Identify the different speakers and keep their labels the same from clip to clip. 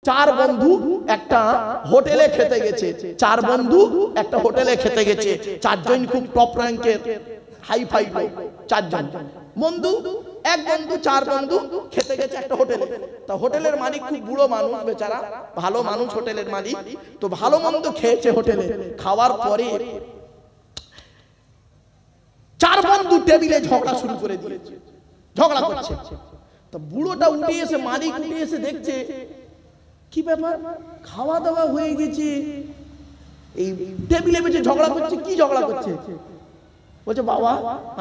Speaker 1: চার বন্ধু একটা হোটেলে খেতে গেছে, চার বন্ধু একটা হোটেলে খেতে গেছে, চারজন খুব টপ র্যাঙ্কের হাই ফাই লোক, চারজন বন্ধু, এক বন্ধু, চার বন্ধু খেতে গেছে একটা হোটেলে। তা হোটেলের মালিক খুব বুড়ো মানুষ, বেচারা ভালো মানুষ হোটেলের মালিক, তো ভালো মন্দ খেয়েছে হোটেলে। খাওয়ার পরে চার বন্ধু টেবিলে ঝগড়া শুরু করে দিয়েছে, ঝগড়া করছে। তো বুড়োটা উঠে এসে, মালিক উঠে এসে দেখছে কি ব্যাপার, খাওয়া দাওয়া হয়ে গেছে, এই টেবিলে বসে ঝগড়া করছে। কি ঝগড়া করছে? বলছে বাবা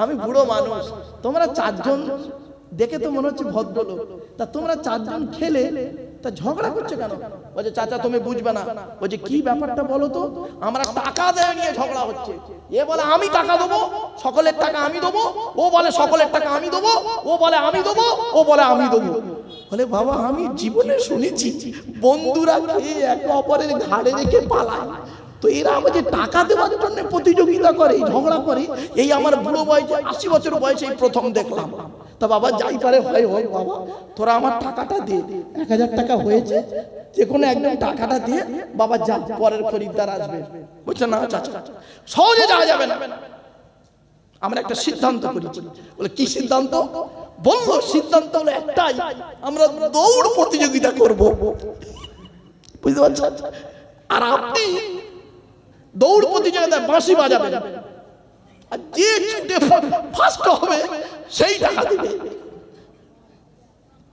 Speaker 1: আমি বুড়ো মানুষ, তোমরা চারজন দেখে তো মনে হচ্ছে ভদ্রলোক, তা তোমরা চারজন খেলে তা ঝগড়া করছে কেন? বলছে চাচা তুমি বুঝবে না। বলছে কি ব্যাপারটা বলো তো? আমরা টাকা দেওয়া নিয়ে ঝগড়া হচ্ছে। এ বলে আমি টাকা দেবো, সকলের টাকা আমি দেবো, ও বলে সকলের টাকা আমি দেবো, ও বলে আমি দেবো, ও বলে আমি দেবো। বলে বাবা আমি জীবনে শুনেছি বন্ধুরা খেয়ে একে অপরের ঘাড়ে রেখে পালায়, তো এরা আমাকে টাকা দেওয়ার জন্য প্রতিযোগিতা করে, ঝগড়া করে। এই আমার বুড়ো বয়সে 80 বছর বয়সে এই প্রথম দেখলাম। তা বাবা যাই পারে হয় হোক, বাবা তোরা আমার টাকাটা দে, 1000 টাকা হয়েছে, যে কোনো একদম টাকাটা দিয়ে বাবা যা, পরের খরিদ্দার আসবে। বলছে না চাচা সহজে যাওয়া যাবে না, আমরা একটা সিদ্ধান্ত করেছি। বলে কি সিদ্ধান্ত? বললো সিদ্ধান্ত হলো একটাই, আমরা দৌড় প্রতিযোগিতা করব। বুঝতে পারছেন? আর আপনি দৌড় প্রতিযোগিতায় বাঁশি বাজাবেন, আর যে ছুটে ফার্স্ট হবে সেই টাকা দিবে।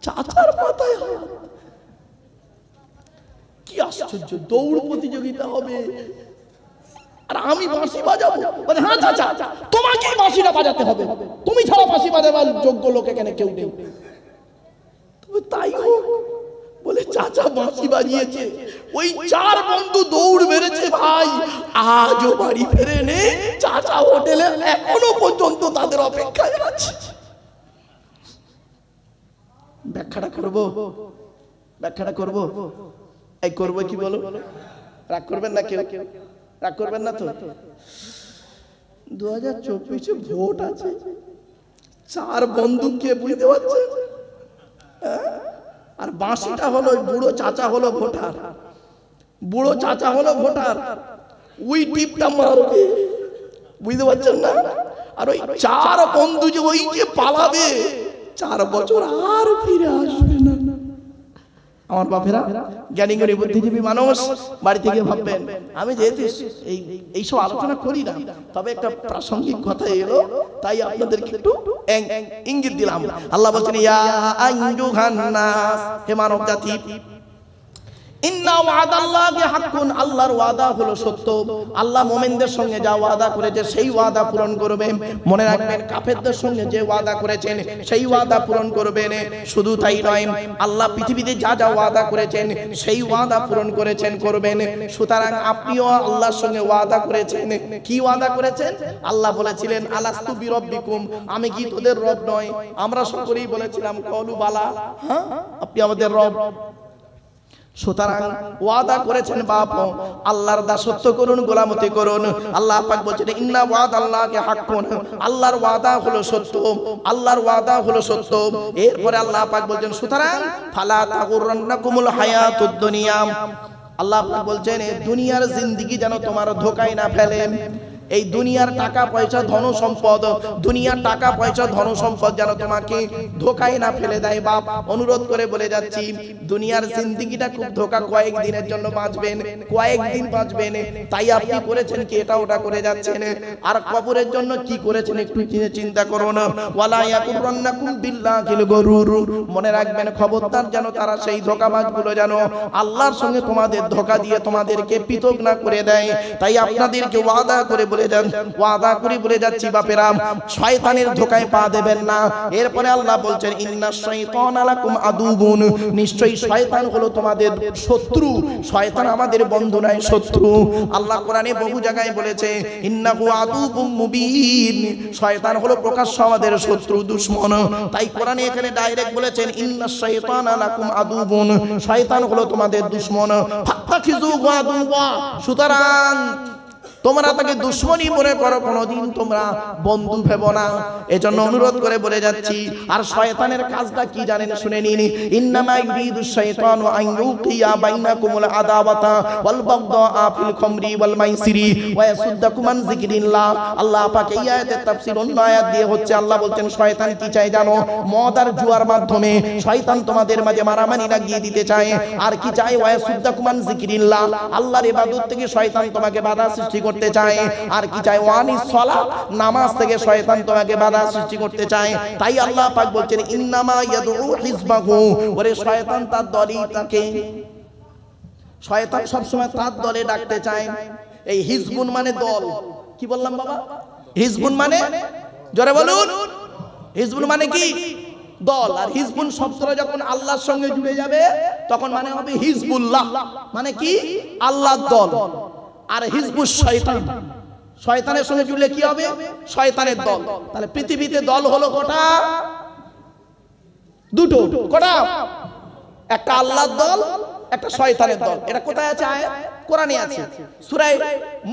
Speaker 1: চাচার মাথায় কি আশ্চর্য, দৌড় প্রতিযোগিতা হবে আর আমি বাঁশি বাজাবো? মানে হ্যাঁ চাচা তোমাকে বাঁশিটা বাজাতে হবে, তুমি ছাড়া বাঁশি বাজাবার যোগ্য লোক এখানে কেউ নেই। তাই হোক। বলে চাচা বাঁশি বাজিয়েছে, ওই চার বন্ধু দৌড় মেরেছে ভাই, আজও বাড়ি ফেরে নে। চাচা হোটেলে এখনো পর্যন্ত তাদের অপেক্ষায় আছে। ব্যাখ্যাটা করবো, ব্যাখ্যাটা করবো, এই করবো কি বলো? রাগ করবেন না কেউ? রাগ করবেন না তো? 2024 ভোট আছে, চার বন্ধুকে বুঝতে পারছে, আর বাঁশিটা হলো বুড়ো চাচা হলো ভোটার, বুড়ো চাচা হলো ভোটার, ওই টিপটা মারবে। বুঝতে পারছেন না? আর ওই চার বন্ধু যে ওই যে পালাবে, 4 বছর আর ফিরে আসবে না। আমার বাপেরা জ্ঞানী জ্ঞানী বুদ্ধিজীবী মানুষ, বাড়ি থেকে ভাববেন আমি যেহেতু এইসব আলোচনা করি না, তবে একটা প্রাসঙ্গিক কথা এলো তাই আপনাদেরকে একটু ইঙ্গিত দিলাম। আল্লাহ বলছেন ইয়া আইয়ুহান নাস, হে মানব জাতি, ইন্না ওয়াদাল্লাহি হাক্কুন, আল্লাহর ওয়াদা হলো সত্য। আল্লাহ মুমিনদের সঙ্গে যা ওয়াদা করেছে সেই ওয়াদা পূরণ করবেন। মনে রাখবেন কাফেরদের সঙ্গে যে ওয়াদা করেছেন সেই ওয়াদা পূরণ করবেন। শুধু তাই নয়, আল্লাহ পৃথিবীতে যা যা ওয়াদা করেছেন সেই ওয়াদা পূরণ করেছেন, করবেন। সুতরাং আপনিও আল্লাহর সঙ্গে ওয়াদা করেছেন। কি ওয়াদা করেছেন? আল্লাহ বলেছিলেন আলাস্তু বিরব্বিকুম, আমি কি তোদের রব নয়? আমরা সকলেই বলেছিলাম কলু বালা, হ্যাঁ আপনি আমাদের রব। সুতরাং ওয়াদা করেছেন বাপ, আল্লাহর দাসত্ব করুন, গোলামতি করুন। আল্লাহ পাক বলেন ইন্না ওয়াদাল্লাহি হাক্কুন, আল্লাহর ওয়াদা হলো সত্য, আল্লাহর ওয়াদা হলো সত্য। এরপরে আল্লাহ পাক বলেন সুতরাং ফালা তাগুররান্নাকুমুল হায়াতুদ দুনিয়া, আল্লাহ পাক বলছেন দুনিয়ার জিন্দেগি যেন তোমার ধোঁকায় না ফেলে। এই দুনিয়ার টাকা পয়সা ধন সম্পদ, দুনিয়ার টাকা পয়সা ধন সম্পদ যেন তোমাকে ধোঁকায় না ফেলে দেয়। বাপ অনুরোধ করে বলে যাচ্ছি, দুনিয়ার জিন্দেগিটা খুব ধোঁকা, কয়েকদিনের জন্য বাঁচবেন, কয়েকদিন বাঁচবেন, তাই আপনি করেছেন কি এটা ওটা করে যাচ্ছেন। আর কবরের জন্য কি করেছেন একটু চিন্তা করুন। ওয়ালা ইয়াকুররান্নাকুম বিল্লাহিল গরুর, মনে রাখবেন খবরদার যেন তারা সেই ধোঁকাবাজগুলো যেন আল্লাহর সঙ্গে তোমাদের ধোঁকা দিয়ে তোমাদেরকে পৃথক না করে দেয়। তাই আপনাদেরকে ওয়াদা করে বলে যান, ওয়াদা করে বলে যাচ্ছি বাপেরা, শয়তানের ধোঁকায় পা দেবেন না। এরপরে আল্লাহ বলছেন ইন্নাশ শাইতানা লাকুম আদুবুন, নিশ্চয়ই শয়তান হলো তোমাদের শত্রু। শয়তান আমাদের বন্ধু নয়, শত্রু। আল্লাহ কোরআনে বহু জায়গায় বলেছে ইন্নাহু আদুবুম মুবিন, শয়তান হলো প্রকাশ্য আমাদের শত্রু, দুশমন। তাই কোরআনে এখানে ডাইরেক্ট বলেছেন ইন্নাশ শাইতানা লাকুম আদুবুন, শয়তান হলো তোমাদের দুশমন। ফাত্তাখিযুহু আদুওয়া, সুতরাং তোমরা তাকে দুশমনী মনে করো, কোনোদিন তোমরা বন্ধু ভেবো না। এজন্য অনুরোধ করে বলে যাচ্ছি। আর শয়তানের কাজটা কি জানেন, শুনে নিন। ইন্নামা ইউরিদুশ শাইতানু আন ইউকিয়া বাইনাকুমুল আদাওয়াতা ওয়াল বাগদা ফিল খামরি ওয়াল মাইসিরি ওয়া ইয়াসুদ্দাকুম আন যিকরিল্লাহ। আল্লাহ পাক এই আয়াতের তাফসীর অন্য আয়াত দিয়ে হচ্ছে, আল্লাহ বলছেন শয়তান কি চায় জানো? মদ আর জুয়ার মাধ্যমে শয়তান তোমাদের মাঝে মারামারি লাগিয়ে দিতে চায়। আর কি চায়? ওয়া ইয়াসুদ্দাকুম আন যিকরিল্লাহ, আল্লাহর ইবাদত থেকে শয়তান তোমাকে বাধা সৃষ্টি করতে চায়। আর কি চায়? ওয়ানিস সালাত, নামাজ থেকে শয়তান তোমাকে বাধা সৃষ্টি করতে চায়। তাই আল্লাহ পাক বলছেন ইন্নামা ইয়াদউ হিজবাহু, ওরে শয়তান তার দলই তাকে, শয়তান সব সময় তার দলে ডাকতে চায়। এই হিজবুন মানে দল। কি বললাম বাবা? হিজবুন মানে, জোরে বলুন, হিজবুন মানে কি? দল। আর হিজবুন শব্দটা যখন আল্লাহর সঙ্গে জুড়ে যাবে তখন মানে হবে হিজবুল্লাহ, মানে কি? আল্লাহর দল। আর হিজবুশ শয়তান, শয়তানের সঙ্গে জুড়লে কি হবে? শয়তানের দল। তাহলে পৃথিবীতে দল হলো কটা? দুটো। কটা? একটা আল্লাহর দল, একটা শয়তানের দল। এটা কোথায় আছে? আয়াত কোরআনে আছে, সূরা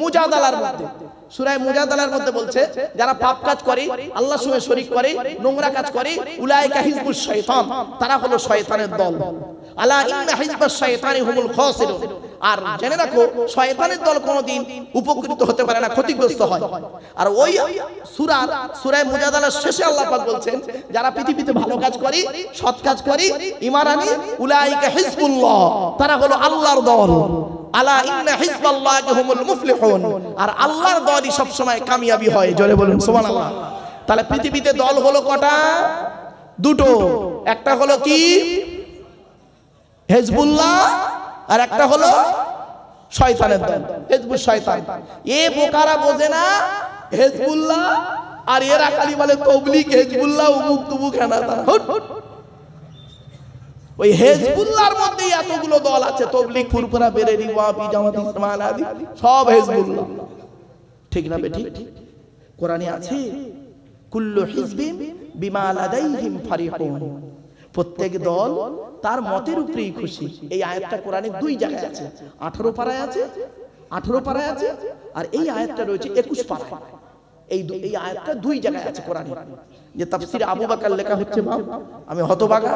Speaker 1: মুজাদালার মধ্যে। সূরা মুজাদালার মধ্যে বলছে যারা পাপ কাজ করে, আল্লাহর সঙ্গে শরীক করে, নোংরা কাজ করে, উলাইকা হিজবুশ শয়তান, তারা হলো শয়তানের দল। আলা ইন্না হিজবাশ শয়তানি হুমুল খাসিরুন। আর জেনে রাখো শয়তানের দল কোনোদিন উপকৃত হতে পারে না, ক্ষতিগ্রস্ত হয়। আর ওই সূরা মুজাদালার শেষে আল্লাহ পাক বলছেন যারা পৃথিবীতে ভালো কাজ করে, সৎ কাজ করে, ঈমান আনে, উলাইকা হিজবুল্লাহ, তারা হলো আল্লাহর দল। আলা ইন্না হিজবাল্লাহি হুমুল মুফলিহুন, আর আল্লাহর দলই সব সময় কামিয়াবি হয়। জোরে বলুন সুবহানাল্লাহ। তাহলে পৃথিবীতে দল হলো কটা? দুটো। একটা হলো কি? হিজবুল্লাহ, আর একটা হলো শয়তানের দল, হিজবুশ শয়তান। এ বোকারা বোঝে না হিজবুল্লাহ, আর এরা খালি বলে তাবলীগ, হিজবুল্লাহ, উমুক তুমুক হেনা তারা। ওই হিজবুল্লাহর মধ্যেই এতগুলো দল আছে, তাবলীগ, ফুরফুরা, বেরেলি, ওয়াহাবি, জামাত ইসলাম আদি সব হিজবুল্লাহ। ঠিক না বেটি? কোরআনে আছে কুল্লু হিজবিন বিমা লাদাইহিম ফারিহুন, প্রত্যেক দল তার মতের উপরেই খুশি। এই আয়াতটা কোরআনে দুই জায়গায় আছে, 18 পারায় আছে, 18 পারায় আছে, আর এই আয়াতটা রয়েছে 21 পারায়। এই আয়াতটা দুই জায়গায় আছে কোরআনে। যে তাফসীরে আবু বকর লেখা হচ্ছে, বাপ আমি হতভাগা,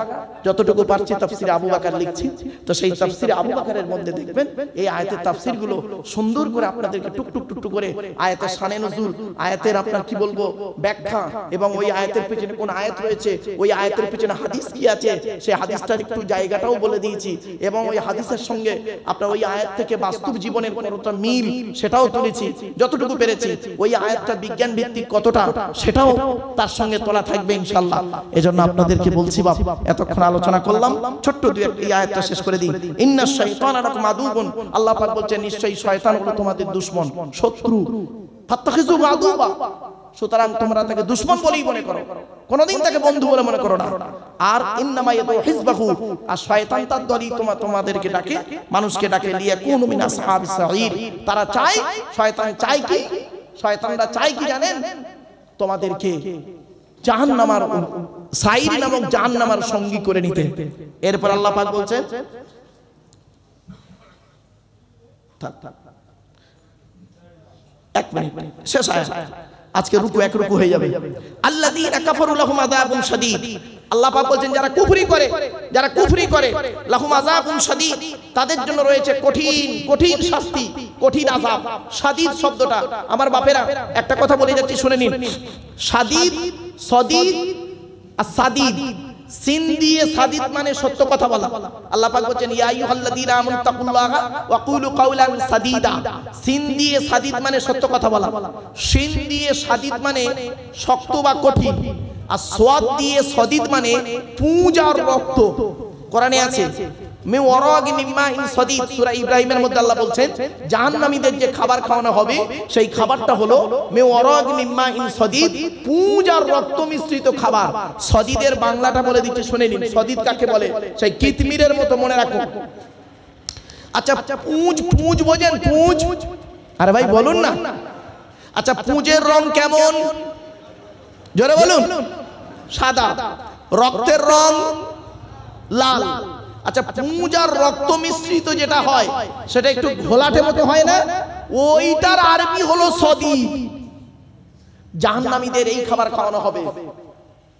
Speaker 1: যতটুকু পারছি তাফসীরে আবু বকর লিখছি। তো সেই তাফসীরে আবু বকরের মধ্যে দেখবেন এই আয়াতের তাফসীরগুলো সুন্দর করে আপনাদেরকে টুকটুক টুকটুক করে আয়াতের শানে নজুল, আয়াতের আপনার কি বলবো ব্যাখ্যা, এবং ওই আয়াতের পেছনে কোন আয়াত রয়েছে, ওই আয়াতের পেছনে হাদিস কি আছে, সেই হাদিসটার একটু জায়গাটাও বলে দিয়েছি। এবং ওই হাদিসের সঙ্গে আপনার ওই আয়াত থেকে বাস্তব জীবনের কতটা মিল সেটাও তুলেছি যতটুকু পেরেছি। ওই আয়াতটা বিজ্ঞান ভিত্তিক কতটা সেটাও তার সঙ্গে তোলা থাকবে ইনশাআল্লাহ। এজন্য আপনাদেরকে বলছি বাপ, এতক্ষণ আলোচনা করলাম, ছোট্ট দুই একটি আয়াতটা শেষ করে দিই। ইন্নাশ শাইতানা লাকুম আদুউন, আল্লাহ পাক বলছেন নিশ্চয়ই শয়তান হলো তোমাদের দুশমন, শত্রু। ফাত্তাখিযু আদুবা, সুতরাং তোমরা তাকে দুশমন বলেই মনে করো, কোনোদিন তাকে বন্ধু বলে মনে করো না। আর ইন্নামা ইয়াদউ হিজবাহু, আর শয়তান তার দলই তোমাদেরকে ডাকে, মানুষকে ডাকে, লিয়াকুনু মিন আসহাবিস সাঈর, তারা চায়, শয়তান চায় কি? শয়তানরা চায় কি জানেন? তোমাদেরকে জাহান্নামের, সাঈর নামক জাহান্নামের সঙ্গী করে নিতে। এরপর আল্লাহ পাক বলছেন, এক মিনিট, শেষ আয়াত, আজকে রুকু এক রুকু হয়ে যাবে। আল্লাযীনা কাফারু লাহুম আযাবুন শাদীদ, আল্লাহ পাক বলছেন যারা কুফরি করে, যারা কুফরি করে, লাহুম আযাবুন শাদীদ, তাদের জন্য রয়েছে কঠিন কঠিন শাস্তি, কঠিন আযাব। শাদীদ শব্দটা আমার বাপেরা একটা কথা বলে যাচ্ছি, শুনে নিন। শাদীদ, সদীদ আর সাদীদ, সিন দিয়ে সাদীদ মানে সত্য কথা বলা। আল্লাহ পাক বলেন ইয়া আইয়ুহাল্লাযীনা আমানু তাকুল্লাহা ওয়া কুলু কাওলান সাদীদা, সিন দিয়ে সাদীদ মানে সত্য কথা বলা, শিন দিয়ে সাদীদ মানে শক্ত বা কঠিন, আর সোয়াদ দিয়ে সদীদ মানে পুঁজ আর রক্ত। কোরআনে আছে মে ওয়ারাগি মিম্মা ইন সদীদ, সূরা ইব্রাহিমের মধ্যে আল্লাহ বলছেন জাহান্নামীদের যে খাবার খাওয়ানো হবে সেই খাবারটা হলো মে ওয়ারাগি মিম্মা ইন সদীদ, পুঁজ আর রক্ত মিশ্রিত খাবার। সদীদের বাংলাটা বলে দিচ্ছে, শুনে নিন। সদীদ কাকে বলে? সেই কিতমিরের মতো, মনে রাখুন। আচ্ছা পুঁজ, পুঁজ বোঝেন? পুঁজ, আরে ভাই বলুন না। আচ্ছা পুঁজের রং কেমন? জোরে বলুন। সাদা। রক্তের রং লাল। আচ্ছা পুঁজ আর রক্ত মিশ্রিত যেটা হয় সেটা একটু ঘোলাটে মতো হয় না? ওইটার আরবি হলো সদিদ। জাহান্নামীদের এই খাবার খাওয়ানো হবে।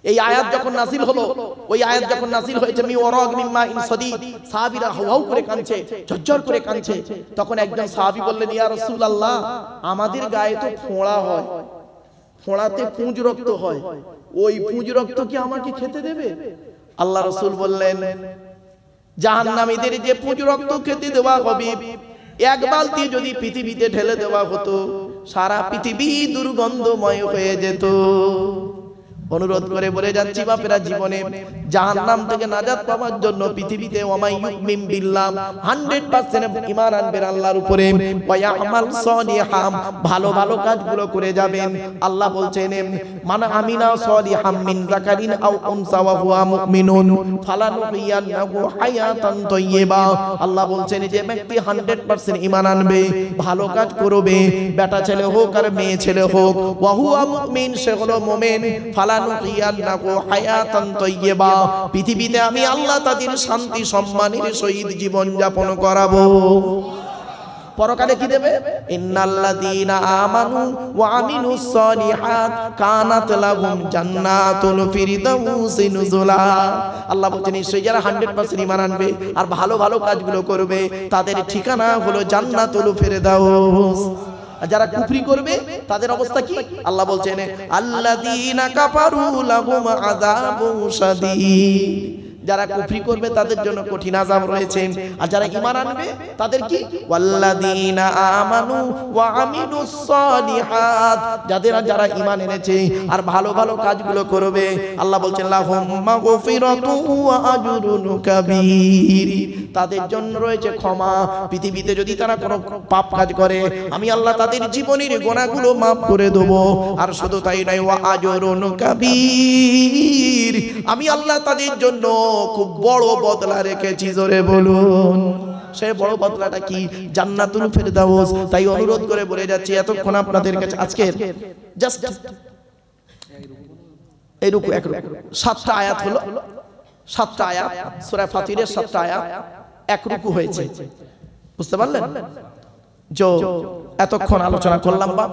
Speaker 1: এই আয়াত যখন নাযিল হলো, ওই আয়াত যখন নাযিল হয়েছে মি ওয়ারাগ মিম্মা ইন সদিদ, সাহাবীরা হাউ করে কাঁদছে, ঝরঝর করে কাঁদছে। তখন একজন সাহাবী বললেন, ইয়া রাসূলুল্লাহ, আমাদের গায়ে তো ফোঁড়া হয়, ফোঁড়াতে পুঁজ রক্ত হয়, ওই পুঁজ রক্ত কি আমাকে খেতে দেবে? আল্লাহ রাসূল বললেন, জাহান্নামীদের যে পুঁজ রক্ত খেতে দেওয়া হবে, এক বালতি যদি পৃথিবীতে ঢেলে দেওয়া হতো, সারা পৃথিবী দুর্গন্ধময় হয়ে যেত। অনুরোধ করে বলে যাচ্ছি বাপেরা, জীবনে জাহান্নাম থেকে নাজাত পাওয়ার জন্য পৃথিবীতে ওয়ামাই ইউমিন বিল্লাহ 100% ঈমান আনবেন আল্লাহর উপরে, ওয়া ইয়ামাল সলিহাম, ভালো ভালো কাজগুলো করে যাবেন। আল্লাহ বলছেন, মান আমিনা সলিহাম মিন যাকারিন আও উনসা ওয়া হুয়া মুমিনুন ফালানুহিয়ান্নাহু হায়াতান তাইয়্যিবা। আল্লাহ বলছেন যে ব্যক্তি 100% ঈমান আনবে, ভালো কাজ করবে, বেটা ছেলে হোক আর মেয়ে ছেলে হোক, ওয়া হুয়া মুমিন, সে হলো মুমিন, পৃথিবীতে আমি আল্লাহ তাদের শান্তি সম্মানের সহিত জীবন যাপন করাবো। পরকালে কি দেবে? ইন্নাল্লাযীনা আমানু ওয়া আমিলুস সলিহাত কানাত লাহুম জান্নাতুল ফিরদাউসি নুজুলা। আল্লাহ বলেন, নিশ্চয়ই যারা 100% ঈমান আনবে আর ভালো ভালো কাজগুলো করবে, তাদের ঠিকানা হলো জান্নাতুল ফিরদাউস। যারা কুফরি করবে তাদের অবস্থা কি? আল্লাহ বলছেন, আল্লাযীনা কাফারু লাহুম আযাবুন শাদীদ। যারা কুফরি করবে তাদের জন্য কঠিন আযাব রয়েছে। আর যারা ঈমান আনবে তাদের কি? ওয়াল্লাযীনা আমানু ওয়া আমিলুস সলিহাত। যারা ঈমান এনেছে আর ভালো ভালো কাজগুলো করবে, আল্লাহ বলছেন, লাহুম মাগফিরাতু ওয়া আজরুন কাবীর। তাদের জন্য রয়েছে ক্ষমা। পৃথিবীতে যদি তারা কোনো পাপ কাজ করে, আমি আল্লাহ তাদের জীবনের গুনাহগুলো maaf করে দেব। আর শুধু তাই নয়, ওয়া আজরুন কাবীর, আমি আল্লাহ তাদের জন্য খুব বড় বদলা রেখেছি। জোরে বলুন, সেই বড় বদলাটা কি? জান্নাতুল ফিরদাউস। তাই অনুরোধ করে বলে যাচ্ছি, এতক্ষণ আপনাদের কাছে আজকে জাস্ট এই রুকু এক রুকু 7টা আয়াত হলো, 7টা আয়াত সূরা ফাতিরের 7টা আয়াত এক রুকু হয়েছে। বুঝতে পারলেন? এতক্ষণ আলোচনা করলাম, বা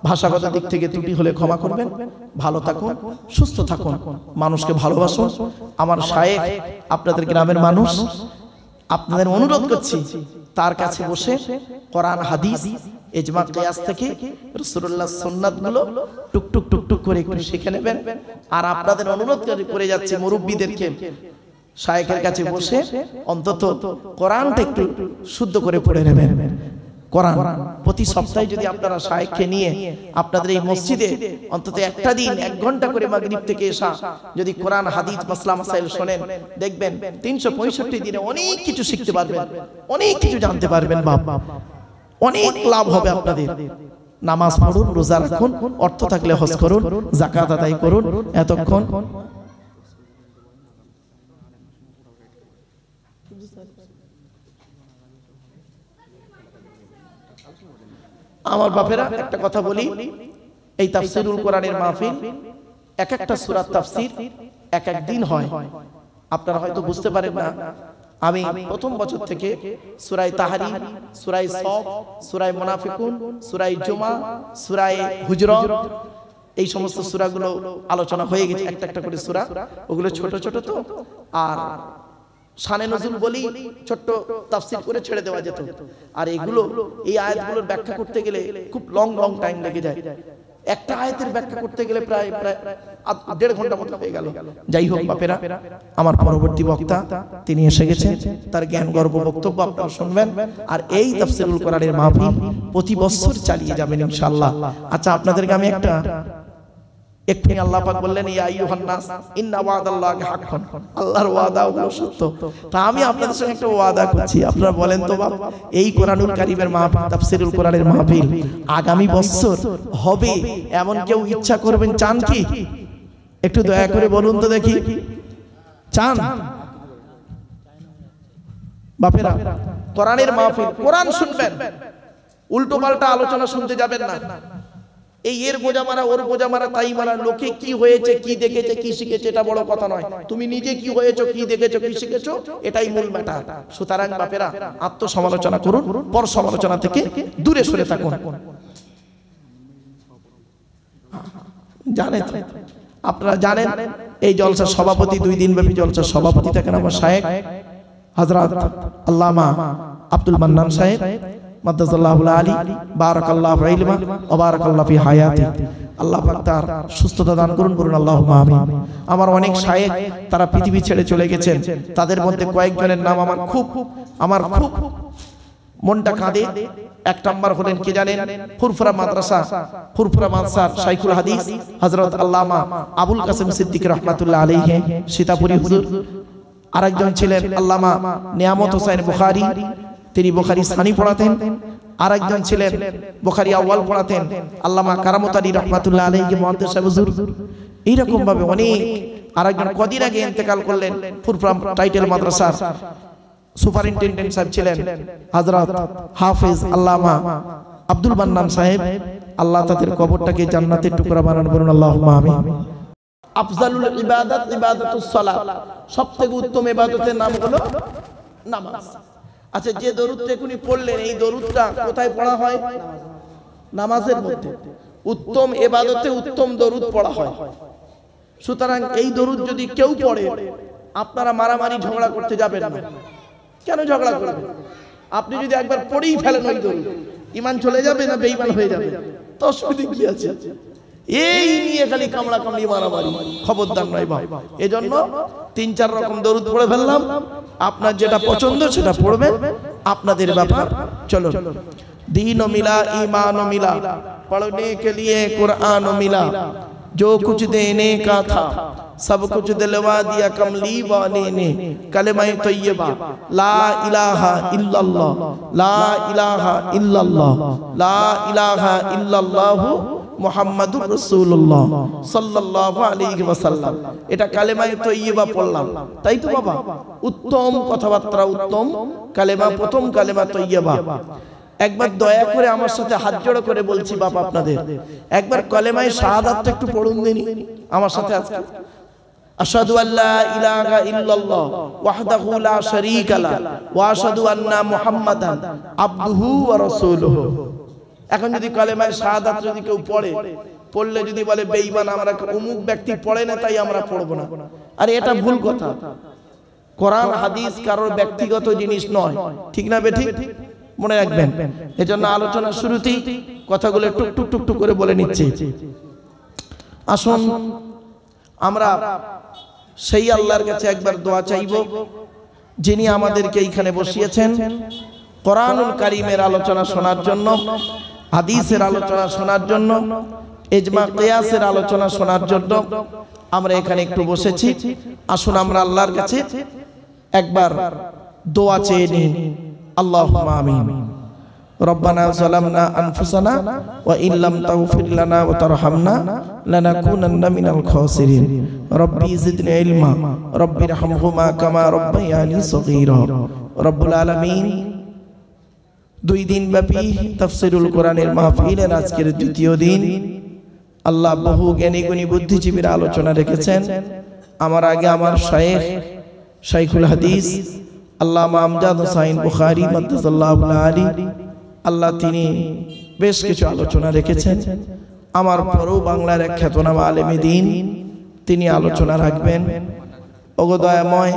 Speaker 1: ভাষাগত দিক থেকে ত্রুটি হলে ক্ষমা করবেন। ভালো থাকুন, সুস্থ থাকুন, মানুষকে ভালোবাসুন। আমার শায়েখ আপনাদের গ্রামের মানুষ, আপনাদের অনুরোধ করছি তার কাছে বসে কোরআন হাদিস ইজমা কিয়াস থেকে রাসূলুল্লাহর সুন্নাতগুলো টুকটুক টুকটুক করে একটু শিখে নেবেন। আর আপনাদের অনুরোধ করে যাচ্ছে মুরব্বিদেরকে, শায়েখের কাছে বসে অন্তত কোরআনটা একটু শুদ্ধ করে পড়ে নেবেন। কোরআন প্রতি সপ্তাহে যদি আপনারা শায়েখকে নিয়ে আপনাদের এই মসজিদে অন্তত একটা দিন 1 ঘন্টা করে মাগরিব থেকে এশা যদি কোরআন হাদিস মাসলা মাসাইল শুনেন, দেখবেন 365 দিনে অনেক কিছু শিখতে পারবেন, অনেক কিছু জানতে পারবেন। বাবা, অনেক লাভ হবে আপনাদের। নামাজ পড়ুন, রোজা রাখুন, অর্থ থাকলে হজ করুন, যাকাত আদায় করুন। এতক্ষণ আমার বাপেরা একটা কথা বলি, এই তাফসীরুল কোরআনের মাহফিল এক একটা সূরার তাফসীর এক এক দিন হয়। আপনারা হয়তো বুঝতে পারেন না, আমি প্রথম বছর থেকে সূরা তাহরিম, সূরা সফ, সূরা মুনাফিকুন, সূরা জুমা, সূরা হুজরাত, এই সমস্ত সূরাগুলো আলোচনা হয়ে গেছে। একটা একটা করে সূরা, ওগুলো ছোট ছোট তো, আর শানে নজুল বলি ছোট্ট তাফসীর করে ছেড়ে দেওয়া যেত। আর এগুলো, এই আয়াতগুলোর ব্যাখ্যা করতে গেলে খুব লং টাইম লেগে যায়। একটা আয়াতের ব্যাখ্যা করতে গেলে প্রায় 1.5 ঘন্টা মতো হয়ে গেল। যাই হোক বাপেরা, আমার পরবর্তী বক্তা তিনি এসে গেছেন, তার জ্ঞান গর্ব বক্তব্য আপনারা শুনবেন। আর এই তাফসীরুল কোরআনের মাহফিল প্রতি বছর চালিয়ে যাবেন ইনশাআল্লাহ। আচ্ছা, আপনাদেরকে আমি একটা এক্ষুনি আল্লাহ পাক বললেন, ইয়া আইয়ুহান নাস ইন্না ওয়াদাল্লাহি হাক্কুন, আল্লাহর ওয়াদা হলো সত্য। তা আমি আপনাদের সঙ্গে একটা ওয়াদা করছি, আপনারা বলেন তো বাপ, এই কোরআনুল কারীমের মাহফিল, তাফসীরুল কোরআনের মাহফিল আগামী বছর হবে এমন কেউ ইচ্ছা করবেন, চান কি? একটু দয়া করে বলুন তো দেখি, চান? বাপেরা, কোরআনের মাহফিল, কোরআন শুনবেন, উল্টো পাল্টা আলোচনা শুনতে যাবেন না। এই এর বোঝা মারা ওর বোঝা মারা তাই মারা, লোকে কি হয়েছে কি দেখেছে কি শিখেছে এটা বড় কথা নয়, তুমি নিজে কি হয়েছো কি দেখেছো কি শিখেছো এটাই মূল ম্যাটার। সুতরাং বাপেরা আত্মসমালোচনা করুন, পর সমালোচনা থেকে দূরে সরে থাকুন। জানেন আপনারা জানেন এই জলসার সভাপতি, 2 দিন ব্যাপী জলসার সভাপতি থাকেন আমার শায়েখ হযরত আল্লামা আব্দুল মান্নান সাহেব মাদ্দাসাল্লাহুল আলী, বারাকাল্লাহু ইলমা ওয়া বারাকাল্লাহু ফি হায়াতি। আল্লাহ পাক তার সুস্থতা দান করুন, বলুন আল্লাহুম্মা আমিন। আমার অনেক শায়েখ তারা পৃথিবী ছেড়ে চলে গেছেন, তাদের মধ্যে কয়েকজনের নাম আমার খুব মনটা কাঁদে। 1 নম্বর হলেন কে জানেন? ফুরফুরা মাদ্রাসার শাইখুল হাদিস হযরত আল্লামা আবুল কাসেম সিদ্দিক রাহমাতুল্লাহ আলাইহি সীতাপুরী হুজুর। আরেকজন ছিলেন আল্লামা নিয়ামত হোসেন বুখারী, তিনি বুখারী সানি পড়াতেন। আরেকজন ছিলেন বুখারী আউয়াল পড়াতেন আল্লামা কারামত আলী রাহমাতুল্লাহ আলাইহি মুহাদ্দিস হুজুর। এইরকম ভাবে অনেক। আরেকজন কদিন আগে ইন্তেকাল করলেন ফুরফুরা টাইটেল মাদ্রাসার সুপারিনটেনডেন্ট সাহেব ছিলেন হযরত হাফেজ আল্লামা আব্দুল মান্নান সাহেব। আল্লাহ তাদের কবরটাকে জান্নাতের টুকরা বানান, বলুন আল্লাহুম্মা আমিন। আফজালুল ইবাদাত ইবাদাতুস সালাত, সবথেকে উত্তম ইবাদতের নাম হলো নামাজ। আচ্ছা, যে দরুদটা এখনি পড়লেন এই দরুদটা কোথায় পড়া হয়? নামাজের মধ্যে। উত্তম ইবাদতে উত্তম দরুদ পড়া হয়। সুতরাং এই দরুদ যদি কেউ পড়ে আপনারা মারামারি ঝগড়া করতে যাবেন না। কেন ঝগড়া করবেন? আপনি যদি একবার পড়েই ফেলেন ওই দরুদ, ঈমান চলে যাবে না বেঈমান হয়ে যাবে? তো অসুবিধা কি আছে? এই নিয়ে খালি কামড়া কামড়ি মারামারি, খবরদার নয় ভাই। এজন্য 3-4 রকম দরুদ পড়ে ফেললাম, আপনার যেটা পছন্দ সেটা পড়বেন, আপনাদের ব্যাপার। চলো, दीन मिला ईमान मिला, पढ़ने के लिए कुरान मिला, जो कुछ देने का था सब कुछ दिलवा दिया कमली वाले ने। कलमा तैयबा ला इलाहा इल्लल्लाह, ला इलाहा इल्लल्लाह, ला इलाहा इल्लल्लाह মুহাম্মাদুর রাসূলুল্লাহ সাল্লাল্লাহু আলাইহি ওয়াসাল্লাম। এটা কালেমায়ে তৈয়বা পড়লাম, তাই তো বাবা? উত্তম কথাবার্তা, উত্তম কালেমা, প্রথম কালেমা তৈয়বা। একবার দয়া করে আমার সাথে হাত জোড় করে বলছি বাবা আপনাদের, একবার কালেমায়ে শাহাদাতটা একটু পড়ুন দিনি আমার সাথে আজকে। আশহাদু আল্লা ইলাহা ইল্লাল্লাহ ওয়াহদাহু লা শারীকা লা ওয়া আশহাদু আন্না মুহাম্মাদান আবদুহু ওয়া রাসূলুহু। এখন যদি কালেমায়ে শাহাদাত যদি কেউ পড়লে যদি বলে বেঈমান, আমরা অমুক ব্যক্তি পড়ে না তাই আমরা পড়বো না, আরে এটা ভুল কথা। কোরআন হাদিস কারোর ব্যক্তিগত জিনিস নয়, ঠিক না বেঠিক? মনে রাখবেন। এজন্য আলোচনার শুরুতেই কথাগুলো টুক টুক টুক করে বলে নিচ্ছি। আসুন আমরা সেই আল্লাহর কাছে একবার দোয়া চাইব যিনি আমাদেরকে এইখানে বসিয়েছেন কোরআনুল কারীমের আলোচনা শোনার জন্য, হাদিসের আলোচনা শোনার জন্য, ইজমা কিয়াসের আলোচনা শোনার জন্য আমরা এখানে একটু বসেছি। আসুন আমরা আল্লাহর কাছে একবার দোয়া চেয়ে নিই। আল্লাহুম্মা আমিন। রব্বানা যালামনা আনফুসানা ওয়া ইন লাম তাগফির লানা ওয়া তারহামনা লানাকুনান্না মিনাল খাসিরিন। রব্বি জিদনি ইলমা রব্বিরহামহুমা কামা রাব্বায়ানি সগীরা। রব্বুল আলামিন, 2 দিন ব্যাপী তাফসীরুল কোরআনের মাহফিলের আজকের দ্বিতীয় দিন। আল্লাহ বহু জ্ঞানী গুণী বুদ্ধিজীবীরা আলোচনা রেখেছেন। আমার আগে আমার শায়েখ শাইখুল হাদিস আল্লামা আমজাদ হোসাইন বুখারী মাদ্দাসাল্লাহু আলী, আল্লাহ তিনি বেশ কিছু আলোচনা রেখেছেন। আমার পরেও বাংলার এক খ্যাতনামা আলেমে দ্বীন তিনি আলোচনা রাখবেন। ওগো দয়াময়,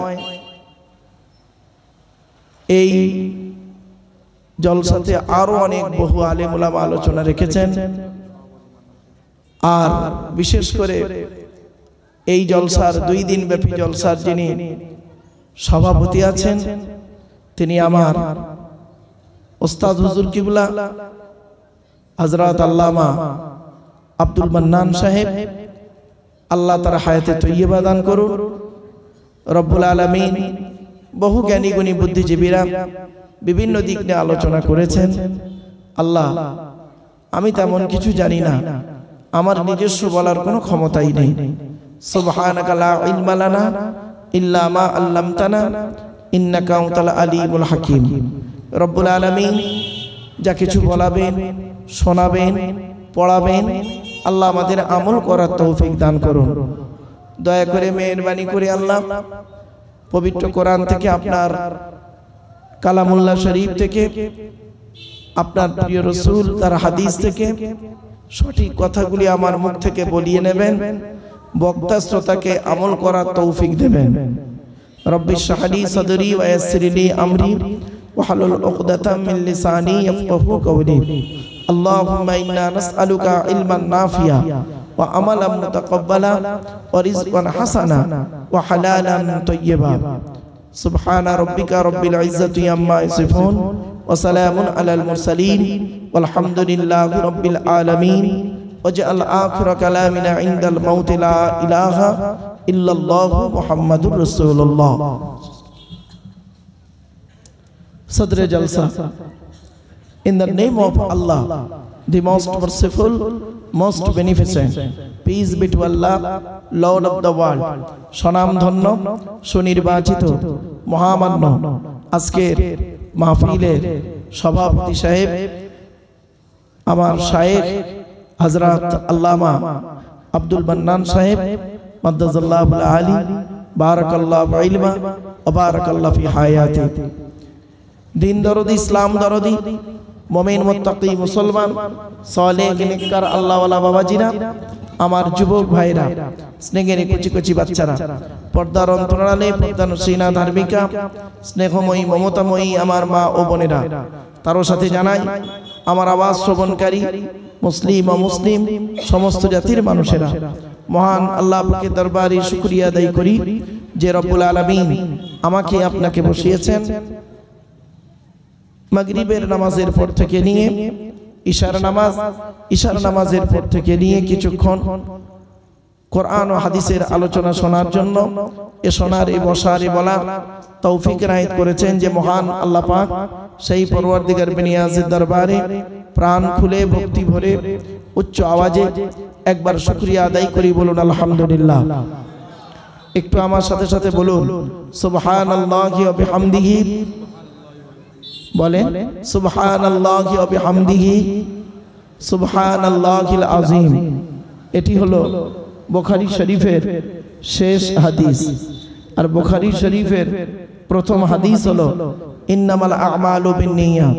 Speaker 1: এই জলসাতে আরো অনেক বহু আলেম উলামা আলোচনা রেখেছেন। আর বিশেষ করে এই জলসার 2 দিন ব্যাপী জলসার যিনি সভাপতি আছেন তিনি আমার ওস্তাদ হুজুর কিবলা হযরত আল্লামা আব্দুল মান্নান সাহেব। আল্লাহ তার হায়াতে তৈয়বা দান করুন। রব্বুল আলামিন, বহু জ্ঞানী গুণী বুদ্ধিজীবীরা বিভিন্ন দিক নিয়ে আলোচনা করেছেন। আল্লাহ, আমি তেমন কিছু জানি না, আমার নিজস্ব বলার কোনো ক্ষমতাই নেই। সুবহানাকা লা ইলমা লানা ইল্লা মা আল্লামতানা ইন্নাকা আনতাল আলিমুল হাকিম। রব্বুল আলামিন যা কিছু বলাবেন, শোনাবেন, পড়াবেন আল্লাহ আমাদের আমল করার তৌফিক দান করুন। দয়া করে মেহেরবানি করে আল্লাহ পবিত্র কোরআন থেকে, আপনার কালামুল্লাহ শরীফ থেকে, আপনার প্রিয় রাসূল তার হাদিস থেকে সঠিক কথাগুলি আমার মুখ থেকে বলিয়ে নেবেন, বক্তা শ্রোতাকে আমল করার তৌফিক দেবেন। রব্বি ইশরাহ লি সাদরি ওয়া ইয়াসসির লি আমরি ওয়াহলুল উকদাতাম মিন লিসানি ইয়াফকাহু কওলি। আল্লাহুম্মা ইন্না নাসআলুকা ইলমান নাফিয়া ওয়া আমালান মুতাকাব্বালা ওয়া রিজকান হাসানা ওয়া হালালান তাইয়্যিবা। সুবহানা রাব্বিকা রাব্বিল ইজ্জাতি আম্মা ইয়াসিফুন ওয়া সালামুন আলাল মুরসালিন ওয়ালহামদুলিল্লাহি রাব্বিল আলামিন। ওয়াজআল আখিরা কালামিনা ইনদাল মাউতি লা ইলাহা ইল্লাল্লাহু মুহাম্মাদুর রাসূলুল্লাহ। Sadr Jalsa. In the name of Allah, the most merciful, most beneficent, peace be to Allah, Lord of the world. Shanam dhanno সুনির্বাচিত মহামান্য আজকের মাহফিলের সভাপতি সাহেব, আমার শায়েখ হযরত আল্লামা আব্দুল মান্নান সাহেব মাদ্দাজাল্লাহুল আলী, বারাকাল্লাহু ইলমা ওয়া বারাকাল্লাহু ফি হায়াতি। দিন দরদি, ইসলাম দরদি, মুমিন মুত্তাকি মুসলমান, সালেহ নেককার আল্লাহওয়ালা বাবাজিরা, আমার যুবক ভাইরা, স্নেহের কুচি কুচি বাচ্চারা, পর্দার অন্তরালে পর্দানসীনা ধার্মিকা, স্নেহময়ী মমতাময়ী আমার মা ও বোনেরা, তারও সাথে জানাই আমার আওয়াজ শ্রবণকারী মুসলিম ও মুসলিম সমস্ত জাতির মানুষেরা, মহান আল্লাহ পাকের দরবারে শুকরিয়া আদায় করি যে রব্বুল আলামিন আমাকে আপনাকে বসিয়েছেন মাগরিবের নামাজের পর থেকে নিয়ে ইশার নামাজের পর থেকে নিয়ে কিছুক্ষণ কোরআন ও হাদিসের আলোচনা শোনার জন্য, এ শোনার, এ বসার, এ বলার তৌফিক এনায়েত করেছেন যে মহান আল্লাহ পাক। সেই পরওয়ারদিগার বেনিয়াজের দরবারে প্রাণ খুলে ভক্তি ভরে উচ্চ আওয়াজে একবার শুকরিয়া আদায় করি, বলুন আলহামদুলিল্লাহ। একটু আমার সাথে সাথে বলুন সুবহানাল্লাহি ওয়া বিহামদিহি, বলেন সুবহানাল্লাহি ওয়া বিহামদিহি সুবহানাল্লাহিল আযীম। এটি হলো বুখারী শরীফের শেষ হাদিস। আর বুখারী শরীফের প্রথম হাদিস হলো ইন্নামাল আ'মালু বিন্নিয়াত।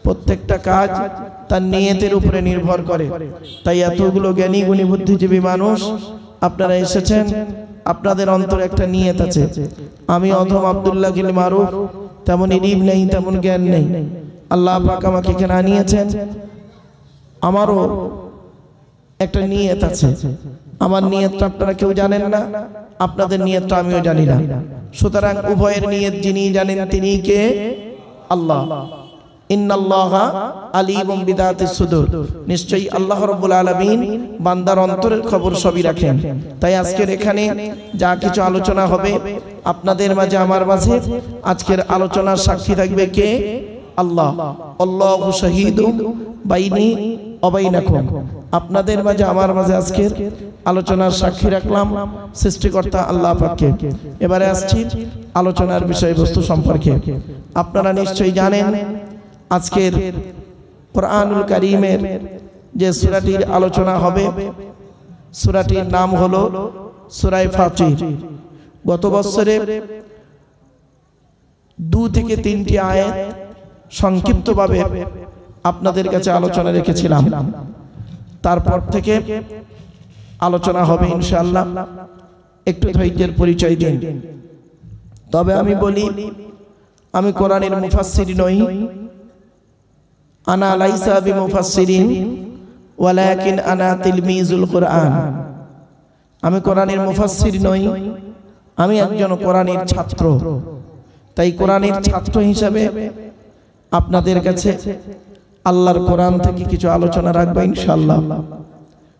Speaker 1: প্রত্যেকটা কাজ তার নিয়তের উপরে নির্ভর করে। তাই এতগুলো জ্ঞানী গুণী বুদ্ধিজীবী মানুষ আপনারা এসেছেন, আপনাদের অন্তরে একটা নিয়ত আছে। আমি অধম আব্দুল্লাহ গিল মারুফ, তেমন ইলম নেই, তেমন জ্ঞান নেই, আল্লাহ পাক আমাকে এখানে আনিয়েছেন, আমারও একটা নিয়ত আছে। আমার নিয়তটা আপনারা কেউ জানেন না, আপনাদের নিয়তটা আমিও জানি না। সুতরাং উভয়ের নিয়ত যিনি জানেন তিনি কে? আল্লাহ। ইন্নাল্লাহা আলিমুম বিদাতিস সুদূর। নিশ্চয়ই আল্লাহ রাব্বুল আলামিন বান্দার অন্তরের খবর সবই রাখেন। তাই আজকের এখানে যা কিছু আলোচনা হবে আপনাদের মাঝে, আমার মাঝে, আজকের আলোচনার সাক্ষী থাকবে কে? আল্লাহ। আল্লাহু শাহীদুম বাইনি ওয়া বাইনাকুম। আপনাদের মাঝে, আমার মাঝে আজকের আলোচনার সাক্ষী রাখলাম সৃষ্টিকর্তা আল্লাহ পাককে। এবারে আসছি আলোচনার বিষয়বস্তু সম্পর্কে। আপনারা নিশ্চয়ই জানেন আজকের কোরআনুল কারীমের যে সূরাটির আলোচনা হবে, সূরাটির নাম হলো সূরা ফাতির। গত বছরে 2 থেকে 3টি আয়াত সংক্ষিপ্তভাবে আপনাদের কাছে আলোচনা রেখেছিলাম। তারপর থেকে আলোচনা হবে ইনশাআল্লাহ। একটু ধৈর্যের পরিচয় দিন। তবে আমি বলি, আমি কোরআনের মুফাসসির নই। আনা লাইসা বিমুফাসসিরিন ওয়ালাকিন আনা তিলমিজুল কোরআন। আমি কোরআনের মুফাসসির নই, আমি একজন কোরআনের ছাত্র। তাই কোরআনের ছাত্র হিসাবে আপনাদের কাছে আল্লাহর কোরআন থেকে কিছু আলোচনা রাখবো ইনশাআল্লাহ।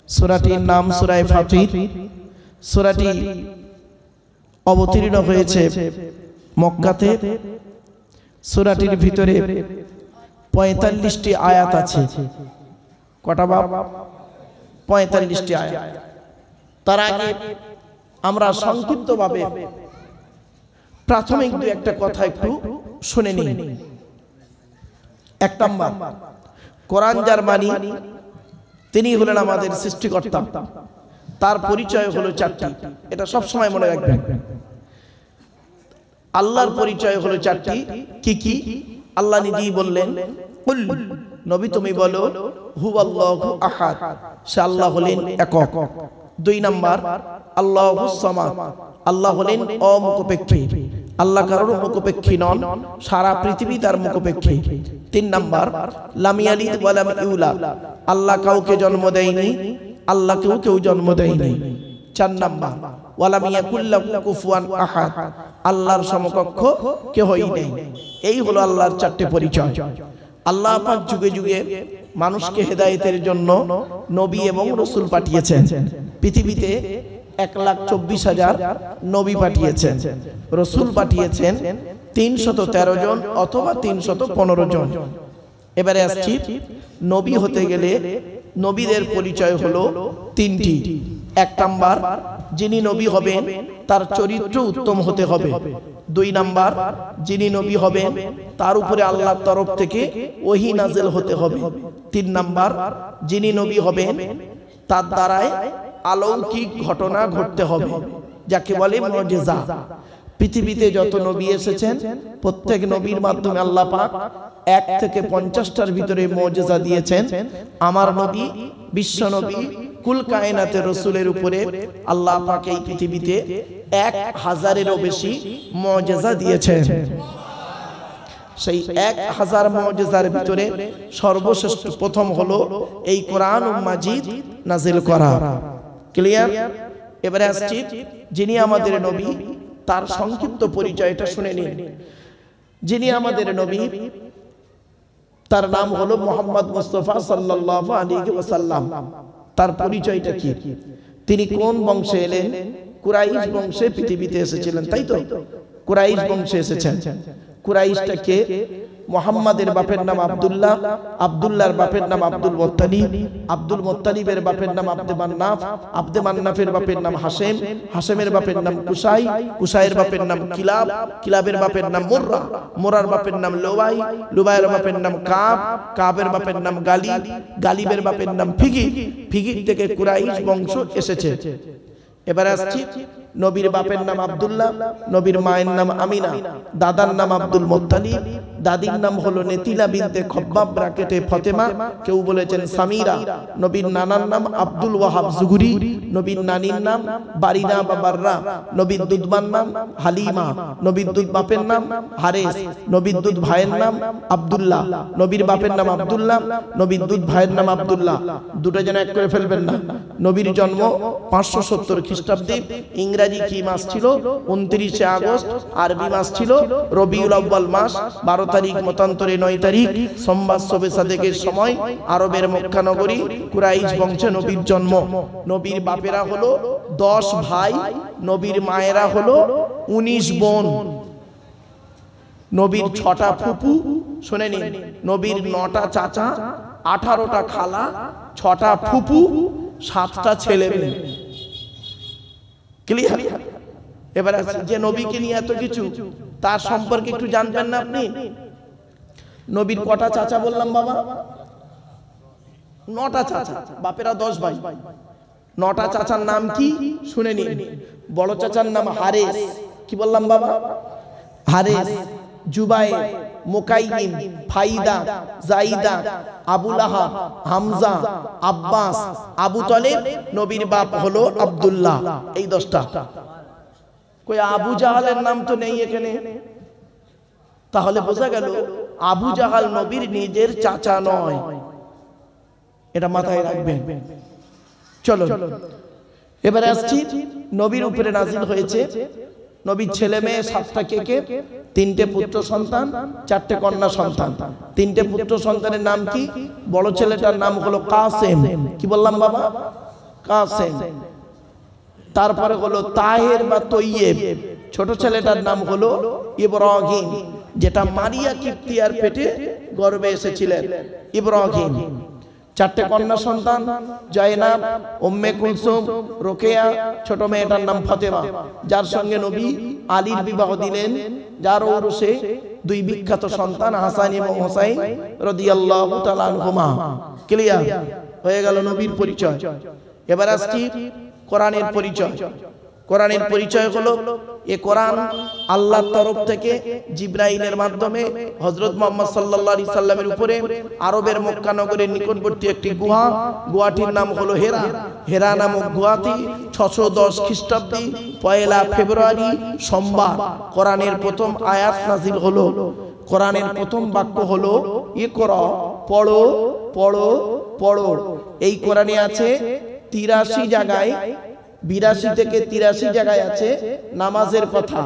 Speaker 1: সূরাটির নাম সূরা ফাতির। সূরাটি অবতীর্ণ হয়েছে মক্কাতে। সূরাটির ভিতরে 45টি আয়াত আছে। কটা বাপ? 45টি আয়াত। তার আগে আমরা সংক্ষিপ্তভাবে প্রাথমিক 2-1টা কথা একটু শুনে নিই। 1 নাম্বার, কোরআন যার বাণী তিনি হলেন আমাদের সৃষ্টিকর্তা। তার পরিচয় হলো চারটি, এটা সব সময় মনে রাখবেন। আল্লাহর পরিচয় হলো চারটি। কি কি? আল্লাহ নিজেই বললেন, কুল নবী তুমি বলো, হুয়াল্লাহু আহাদ, সে আল্লাহ হলেন একক। 2 নাম্বার, আল্লাহুস সামাদ, আল্লাহ হলেন অমুখপেক্ষী, আল্লাহ কারোর মুখপেক্ষী নন, সারা পৃথিবী তার মুখপেক্ষী। 3 নাম্বার, লাম ইয়ালিদ ওয়া লাম ইউলাদ, আল্লাহ কাউকে জন্ম দেয়নি, আল্লাহকেও কেউ জন্ম দেয়নি। 4 নাম্বার, ওয়া লাম ইয়াকুল লাহু কুফুয়ান আহাদ, আল্লাহর সমকক্ষ কেউই নেই। এই হলো আল্লাহর চারটি পরিচয়। আল্লাহ পাক যুগে যুগে মানুষকে হেদায়েতের জন্য নবী এবং রাসূল পাঠিয়েছেন। পৃথিবীতে 1,24,000 নবী পাঠিয়েছেন, রাসূল পাঠিয়েছেন 313 জন অথবা 315 জন। এবারে আসছি, নবী হতে গেলে নবীদের পরিচয় হলো 3টি। 1 নাম্বার, যিনি নবী হবেন তার চরিত্র উত্তম হতে হবে। 2 নাম্বার, যিনি নবী হবেন তার উপরে আল্লাহর তরফ থেকে ওহী নাযিল হতে হবে। 3 নাম্বার, যিনি নবী হবেন তার দ্বারায় অলৌকিক ঘটনা ঘটতে হবে, যাকে বলে মুজিজা। পৃথিবীতে যত নবী এসেছেন প্রত্যেক নবীর মাধ্যমে আল্লাহ পাক 1 থেকে 50টার ভিতরে মুজিজা দিয়েছেন। আমার নবী বিশ্ব নবী কুল কায়নাতের রাসূলের উপরে আল্লাহ পাক এই পৃথিবীতে 1000-এরও বেশি মুজিজা দিয়েছেন। সেই 1000 মুজিজার ভিতরে সর্বশ্রেষ্ঠ প্রথম হলো এই কোরআন মাজিদ নাজিল করা। ক্লিয়ার? এবারে আসছি, যিনি আমাদের নবী তার সংক্ষিপ্ত পরিচয়টা শুনে নিন। যিনি আমাদের নবী তার নাম হলো মুহাম্মদ মুস্তাফা সাল্লাল্লাহু আলাইহি ওয়াসাল্লাম। তার পরিচয়টা কি? তিনি কোন বংশে এলেন? কুরাইশ বংশে পৃথিবীতে এসেছিলেন, তাই তো? কুরাইশ বংশে এসেছেন। কুরাইশটা কে? মুহাম্মাদের বাপের নাম আব্দুল্লাহ, আব্দুল্লাহর বাপের নাম আব্দুল মুত্তালিব, আব্দুল মুত্তালিবের বাপের নাম আব্দে মান্নাফ, আব্দে মান্নাফের বাপের নাম হাশেম, হাশেমের বাপের নাম কুসাই, কুসাইয়ের বাপের নাম কিলাব, কিলাবের বাপের নাম মুররা, মুরার বাপের নাম লুবাই, লুবাইয়ের বাপের নাম কাব, কাবের বাপের নাম গালিব, গালিবের বাপের নাম ফিগির, ফিগির থেকে কুরাইশ বংশ এসেছে। এবার আসছি, নবীর বাপের নাম আব্দুল্লাহ, নবীর মায়ের নাম আমিনা, দাদার নাম আব্দুল মুত্তালিব, দাদির নাম হলো নেতিলা বিনতে খব্বাব ব্র্যাকেটে ফাতেমা, কেউ বলেছেন সামিরা। নবীর নানার নাম আব্দুল ওয়াহাব জুগুরি, নবীর নানির নাম বারিনা বা বাররা, নবীর দুধবার নাম হালিমা, নবীর দুধ বাপের নাম হারেস, নবীর দুধ ভাইয়ের নাম আব্দুল্লাহ, নবীর বাপের নাম আব্দুল্লাহ, নবীর দুধ ভাইয়ের নাম আব্দুল্লাহ। দুটো যেন এক করে ফেলবেন না। নবীর জন্ম 570 খ্রিস্টাব্দে। ইংরেজি কি মাস ছিল? 29 আগস্ট। আরবি মাস ছিল রবিউল আউয়াল মাস। 12 তারিখ মতান্তরে 9 তারিখ সোমবার শবে সাদেকের সময় আরবের মক্কা নগরী কুরাইশ বংশে নবীর জন্ম। নবীর বাপেরা হলো 10 ভাই, নবীর মায়েরা হলো 19 বোন। নবীর 6টা ফুপু, শুনে নিন, নবীর 9টা চাচা, 18টা খালা, 6টা ফুপু, 7টা ছেলে মেয়ে। ক্লিয়ার? এবার যে নবীকে নিয়ে এত কিছু, তার সম্পর্কে একটু জানবেন না আপনি? নবীর কটা চাচা বললাম বাবা? 9টা চাচা, বাপেরা 10 ভাই। 9টা চাচার নাম কি শুনে নিন। বড় চাচার নাম হারেস, কি বললাম বাবা? হারেস, জুবাইর, মুকাইমিন, ফাইদা, জাইদা, আবু লাহাব, হামজা, আব্বাস, আবু তালেব। নবীর বাপ হলো আব্দুল্লাহ। এই 10টা। কই আবু জাহালের নাম তো নেই এখানে, তাহলে বোঝা গেল আবু জাহাল নবীর নিজের চাচা নয়। এটা মাথায় রাখবেন। চলো এবারে আসছি, নবীর উপরে নাজিল হয়েছে। নবীর ছেলে মেয়ে 7টা। কে কে? 3টে পুত্র সন্তান, 4টে কন্যা সন্তান। 3টে পুত্র সন্তানের নাম কি? বড় ছেলেটার নাম হলো কাসেম। কি বললাম বাবা? কাসেম। তারপরে হলো তাহের বা তৈয়েব। ছোট ছেলেটার নাম হলো ইব্রাহিম, যেটা মারিয়া কিপ্তিয়ার পেটে গর্ভে এসেছিলেন, ইব্রাহিম। 4টে কন্যা সন্তান, জয়নাব, উম্মে কুলসুম, রোকেয়া, ছোট মেয়েটার নাম ফাতেমা, যার সঙ্গে নবী আলীর বিবাহ দিলেন, যার ওরসে 2 বিখ্যাত সন্তান হাসান এবং হুসাইন রাদিয়াল্লাহু তাআলা আনহুমা। ক্লিয়ার? হয়ে গেল নবীর পরিচয়। এবার আসছি কোরআনের পরিচয়। কোরআনের পরিচয় হলো এ কোরআন আল্লাহর তরফ থেকে জিবরাইলের মাধ্যমে হযরত মুহাম্মদ সাল্লাল্লাহু আলাইহি সাল্লামের উপরে আরবের মক্কা নগরের নিকটবর্তী একটি গুহাটির নাম হলো হেরা। হেরা নামক গুহাটি 610 খ্রিস্টাব্দে 1 ফেব্রুয়ারি সোমবার কোরআনের প্রথম আয়াত নাযিল হলো। কোরআনের প্রথম বাক্য হলো ইকরা, পড়ো পড়ো পড়ো। এই কোরআনে আছে 83 জায়গায়, 82 থেকে 83 জায়গায় আছে নামাজের কথা,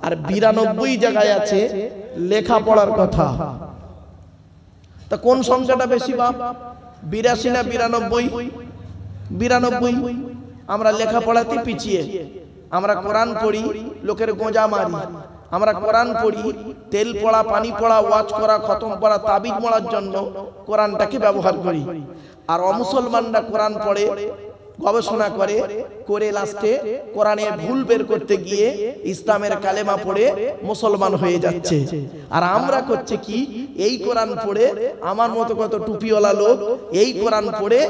Speaker 1: আর 92 জায়গায় আছে লেখাপড়ার কথা। তা কোন সংখ্যাটা বেশি বাপ, 82 না 92? 92। আমরা লেখাপড়াতে পিছিয়ে। আমরা কোরআন পড়ি, লোকের গোঁজা মারি। আমরা কোরআন পড়ি তেল পড়া, পানি পড়া, ওয়াজ করা, খতম করা, তাবিজ মোড়ার জন্য কোরআনটাকে ব্যবহার করি। আর অমুসলমানরা কোরআন পড়ে, গবেষণা করে করে লাস্টে কোরআনের ভুল বের করতে গিয়ে ইসলামের কালেমা পড়ে মুসলমান হয়ে যাচ্ছে। আর আমরা করছে কি, এই কোরআন পড়ে আমার মতো কত টুপিওয়ালা লোক এই কোরআন পড়ে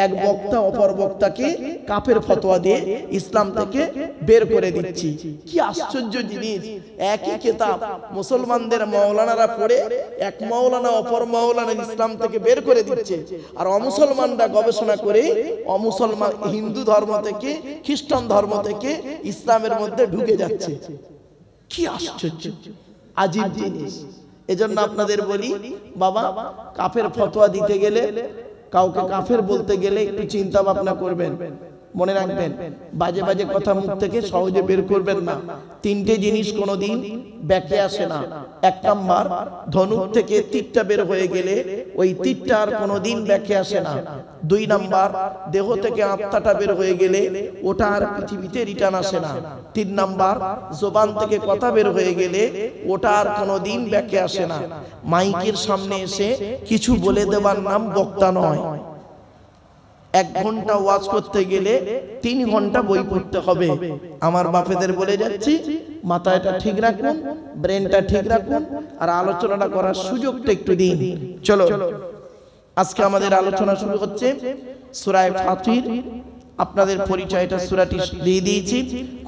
Speaker 1: এক বক্তা অপর বক্তাকে কাফের ফতোয়া দিয়ে ইসলাম থেকে বের করে দিচ্ছি। কি আশ্চর্য জিনিস! একই কিতাব মুসলমানদের মাওলানারা পড়ে এক মাওলানা অপর মাওলানা ইসলাম থেকে বের করে দিচ্ছে, আর অমুসলমানরা গবেষণা করে অমুসলমান হিন্দু ধর্ম থেকে খ্রিস্টান ধর্ম থেকে ইসলামের মধ্যে ঢুকে যাচ্ছে। কি আশ্চর্য আজীব জিনিস! এজন্য আপনাদের বলি বাবা, কাফের ফতোয়া দিতে গেলে, কাউকে কাফের বলতে গেলে একটু চিন্তা ভাবনা করবেন। মনে রাখবেন, বাজে বাজে কথা মুখ থেকে সহজে বের করবেন না। 3টে জিনিস কোনোদিন ব্যাকে আসে না। 1 নাম্বার, ধনুক থেকে তীরটা বের হয়ে গেলে ওই তীরটা আর কোনোদিন ব্যাকে আসে না। 2 নাম্বার, দেহ থেকে আত্মাটা বের হয়ে গেলে ওটা আর পৃথিবীতে রিটার্ন আসে না। 3 নাম্বার, জবান থেকে কথা বের হয়ে গেলে ওটা আর কোনোদিন ব্যাকে আসে না। মাইকের সামনে এসে কিছু বলে দেওয়ার নাম বক্তা নয়। 1 ঘন্টা ওয়াজ করতে গেলে 3 ঘন্টা বই পড়তে হবে। আমার বাপেদের বলে যাচ্ছি, মাথাটা ঠিক রাখুন, ব্রেনটা ঠিক রাখুন, আর আলোচনাটা করার সুযোগটা একটু দিন। চলো আজকে আমাদের আলোচনা শুরু হচ্ছে সূরা ফাতির। আপনাদের পরিচয়টা সূরাটি দিয়ে দিয়েছি।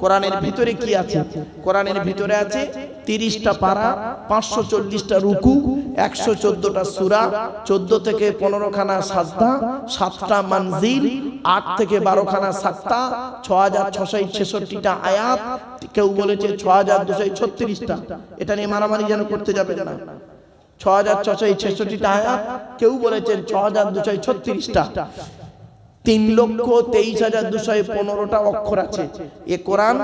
Speaker 1: কোরআনের ভিতরে কি আছে? কোরআনের ভিতরে আছে 30টা পারা, 540টা রুকু, 114টা সূরা, 14 থেকে 15 খানা সাজদা, 7টা মানজিল, 8 থেকে 12 খানা সাক্তা, 6666টা আয়াত, কেউ বলেছে 6236টা। এটা নিয়ে মারামারি যেন করতে যাবেন না। 6666টা আয়াত, কেউ বলেছেন 6236টা। 3,23,215টা অক্ষর আছে। এ কোরআন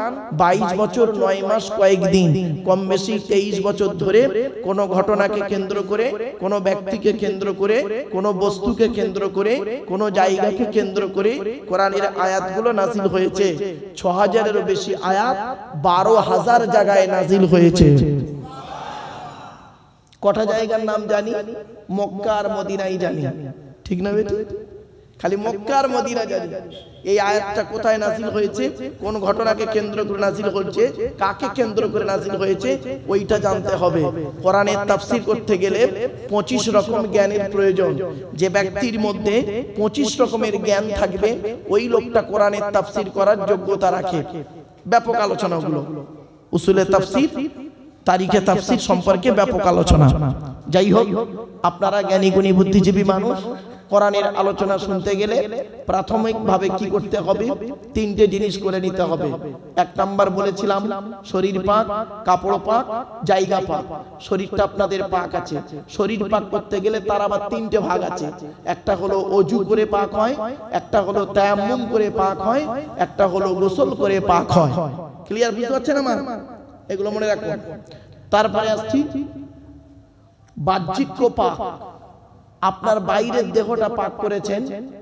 Speaker 1: 22 বছর 9 মাস কয়েকদিন, কম বেশি 23 বছর ধরে কোন ঘটনাকে কেন্দ্র করে, কোন ব্যক্তিকে কেন্দ্র করে, কোন বস্তুকে কেন্দ্র করে, কোন জায়গাকে কেন্দ্র করে কোরআনের আয়াতগুলো নাজিল হয়েছে। 6000-এরও বেশি আয়াত 12,000 জায়গায় নাজিল হয়েছে। কটা জায়গার নাম জানি? মক্কা আর মদিনাই জানি, ঠিক না বেটি? খালি মক্কা আর মদিনা জানি। এই আয়াতটা কোথায় নাজিল হয়েছে, কোন ঘটনাকে কেন্দ্র করে নাজিল হয়েছে, কাকে কেন্দ্র করে নাজিল হয়েছে, ওইটা জানতে হবে। কোরআনের তাফসীর করতে গেলে 25 রকম জ্ঞানের প্রয়োজন। যে ব্যক্তির মধ্যে 25 রকমের জ্ঞান থাকবে, ওই লোকটা কোরআনের তাফসীর করার যোগ্যতা রাখে। ব্যাপক আলোচনাগুলো উসুলে তাফসীর, তারিখে তাফসীর সম্পর্কে ব্যাপক আলোচনা। যাই হোক, আপনারা জ্ঞানী গুণী বুদ্ধিজীবী মানুষ, কোরআনের আলোচনা শুনতে গেলে প্রাথমিকভাবে কি করতে হবে? 3টে জিনিস করে নিতে হবে। 1 নাম্বার বলেছিলাম শরীর পাক, কাপড় পাক, জায়গা পাক। শরীরটা আপনাদের পাক আছে। শরীর পাক করতে গেলে তার আবার 3টে ভাগ আছে। একটা হলো ওযু করে পাক হয়, একটা হলো তায়াম্মুম করে পাক হয়, একটা হলো গোসল করে পাক হয়। ক্লিয়ার বুঝতে পারছেন আমার? এগুলো মনে রাখুন। তারপরে আসছি বাহ্যিক পাক। আপনার বাইরের দেহটা পাক করেছেন,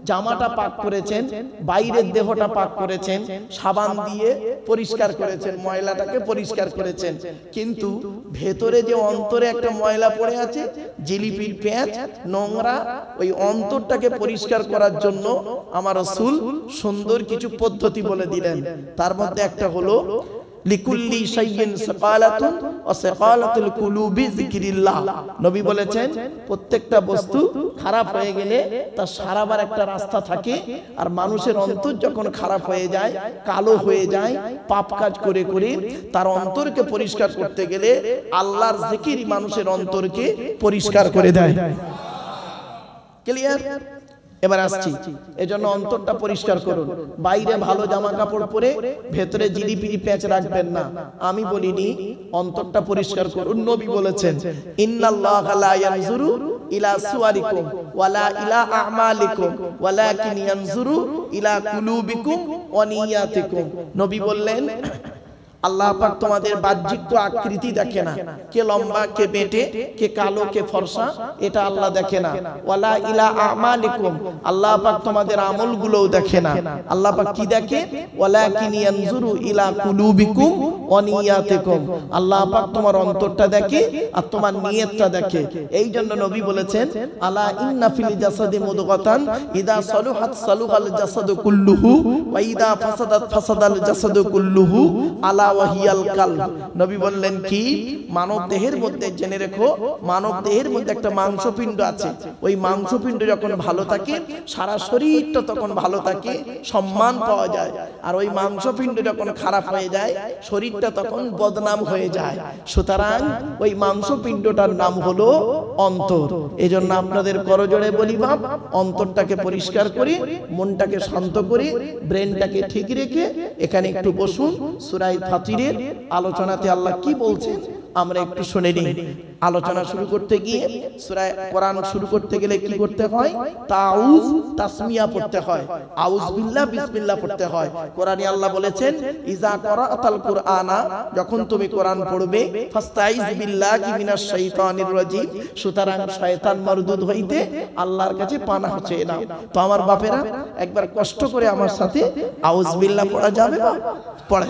Speaker 1: জামাটা পাক করেছেন, বাইরের দেহটা পাক করেছেন, সাবান দিয়ে পরিষ্কার করেছেন, ময়লাটাকে পরিষ্কার করেছেন, কিন্তু ভেতরে যে অন্তরে একটা ময়লা পড়ে আছে, জিলিপির পেঁচ নোংরা, ওই অন্তরটাকে পরিষ্কার করার জন্য আমার রাসূল সুন্দর কিছু পদ্ধতি বলে দিলেন। তার মধ্যে একটা হলো লিকুল্লি শাইইন সাকালাতুন ওয়া সাকালাতুল কুলুবি যিকরিল্লাহ। নবী বলেছেন প্রত্যেকটা বস্তু খারাপ হয়ে গেলে তার সারাবার একটা রাস্তা থাকে, আর মানুষের অন্তর যখন খারাপ হয়ে যায়, কালো হয়ে যায়, পাপ কাজ করে করে তার অন্তরকে পরিষ্কার করতে গেলে আল্লাহর জিকির মানুষের অন্তরকে পরিষ্কার করে দেয়। ক্লিয়ার? এবার আসছি, এজন্য অন্তরটা পরিষ্কার করুন। বাইরে ভালো জামা কাপড় পরে ভেতরে জিলিপিরি প্যাচ রাখবেন না। আমি বলিনি, অন্তরটা পরিষ্কার করুন। নবী বলেছেন ইন্নাল্লাহা লা ইয়ানজুরু ইলা সুওয়ারিকুম ওয়ালা ইলা আমালিকুম ওয়ালাকিন ইয়ানজুরু ইলা কুলুবিকুম ওয়া নিয়াতিকুম। নবী বললেন আল্লাহ পাক তোমাদের বাহ্যিক আকৃতি দেখে না, কে লম্বা, কে বেটে, কে কালো, কে ফর্সা, এটা আল্লাহ দেখে না। ওয়ালা ইলা আমালিকুম, আল্লাহ পাক তোমাদের আমলগুলোও দেখে না। আল্লাহ পাক কি দেখে? ওয়ালাকিন ইয়ানজুরু ইলা কুলুবিকুম ওয়া নিয়াতিকুম, আল্লাহ পাক তোমার অন্তরটা দেখে আর তোমার নিয়তটা দেখে। এই জন্য নবী বলেছেন আলা ইন্না ফিল জাসাদি মুদগাতান ইদা সালুহাত সালুহাল জাসাদু কুল্লুহু ওয়া ইদা ফাসাদাত ফাসাদাল জাসাদু কুল্লুহু আলা ওয়াহিয়াল কালব। নবী বললেন কি? মানব দেহের মধ্যে জেনে রেখো, মানব দেহের মধ্যে একটা মাংসপিণ্ড আছে। ওই মাংসপিণ্ড যখন ভালো থাকে সারা শরীরটা তখন ভালো থাকে, সম্মান পাওয়া যায়। আর ওই মাংসপিণ্ড যখন খারাপ হয়ে যায় শরীরটা তখন বদনাম হয়ে যায়। সুতরাং ওই মাংসপিণ্ডটার নাম হলো অন্তর। এজন্য আপনাদের করজোড়ে বলি বাপ, অন্তরটাকে পরিষ্কার করে, মনটাকে শান্ত করে, ব্রেনটাকে ঠিক রেখে এখানে একটু বসুন। সূরা ফাতিরের আলোচনাতে আল্লাহ কি বলছেন আমরা একটু শুনে নিই। আলোচনা শুরু করতে গিয়ে সূরা কোরআন শুরু করতে গেলে কি করতে হয়? তাউজ তাসমিয়া পড়তে হয়, আউজ বিল্লাহ বিসমিল্লাহ পড়তে হয়। কোরআনে আল্লাহ বলেছেন ইজা করাআতাল কুরআনা, যখন তুমি কোরআন পড়বে, ফাস্তাইজ বিল্লাহি মিনাশ শাইতানির রাজিম, সুতরাং শয়তান মারদুদ হইতে আল্লাহর কাছে পানাহ চেয়ে নাও। তো আমার বাপেরা একবার কষ্ট করে আমার সাথে আউজ বিল্লাহ পড়া যাবে না? পড়ে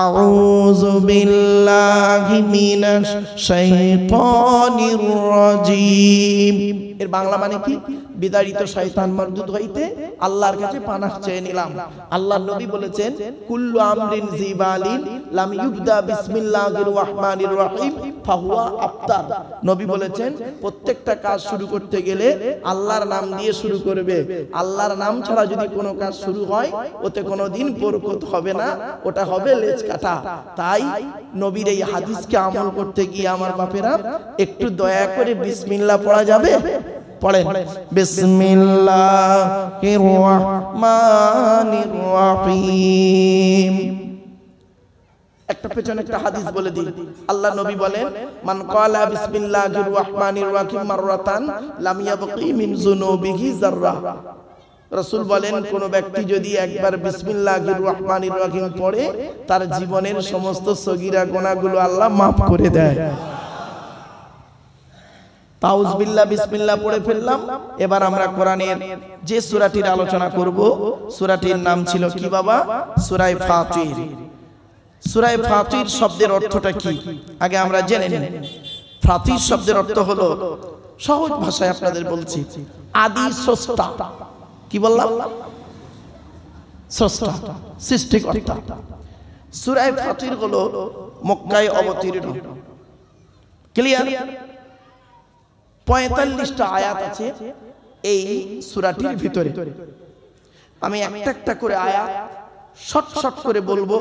Speaker 1: আউযু বিল্লাহি মিনাশ শাইতানির রাজিম। এর বাংলা মানে কি? বিতাড়িত শয়তান মারদুদ হইতে আল্লাহর কাছে পানাহ চেয়ে নিলাম। আল্লাহর নবী বলেছেন কুল্লু আমরিন জিবালিন লাম ইউবদা বিসমিল্লাহির রহমানির রহিম ফাহুয়া আফতার। নবী বলেছেন প্রত্যেকটা কাজ শুরু করতে গেলে আল্লাহর নাম দিয়ে শুরু করবে। আল্লাহর নাম ছাড়া যদি কোনো কাজ শুরু হয় ওতে কোনোদিন বরকত হবে না, ওটা হবে লেজ কাটা। তাই নবীর এই হাদিসকে আমল করতে গিয়ে আমার বাপেরা একটু দয়া করে বিসমিল্লাহ পড়া যাবে? পড়েন বিসমিল্লাহির রহমানির রহিম। একটা পেছনে একটা হাদিস বলে দিই। আল্লাহ নবী বলেন মান ক্বালা বিসমিল্লাহির রহমানির রহিম মাররাতান লাম ইয়াবকি মিন যুনুবিহি যাররা। রাসূল বলেন কোন ব্যক্তি যদি একবার বিসমিল্লাহির রহমানির রহিম পড়ে তার জীবনের সমস্ত সগীরা গুনাহগুলো আল্লাহ maaf করে দেয়। তাউজ বিল্লাহ বিসমিল্লাহ পড়ে ফেললাম। এবার আমরা কোরআনের যে সূরাটির আলোচনা করব, সূরাটির নাম ছিল কি বাবা? সূরা ফাতির। সূরা ফাতির শব্দের অর্থটা কি আগে আমরা জেনে নিই। ফাতির শব্দের অর্থ হলো, সহজ ভাষায় আপনাদের বলছি, আদি স্রষ্টা। কি বললাম? স্রষ্টা, সৃষ্টিকর্তা। সূরা ফাতির হলো মক্কায় অবতীর্ণ। ক্লিয়ার? 45টা আয়াত আছে এই সূরাটির ভিতরে। আমি একটা একটা করে আয়াত শর্ট শর্ট করে বলবো,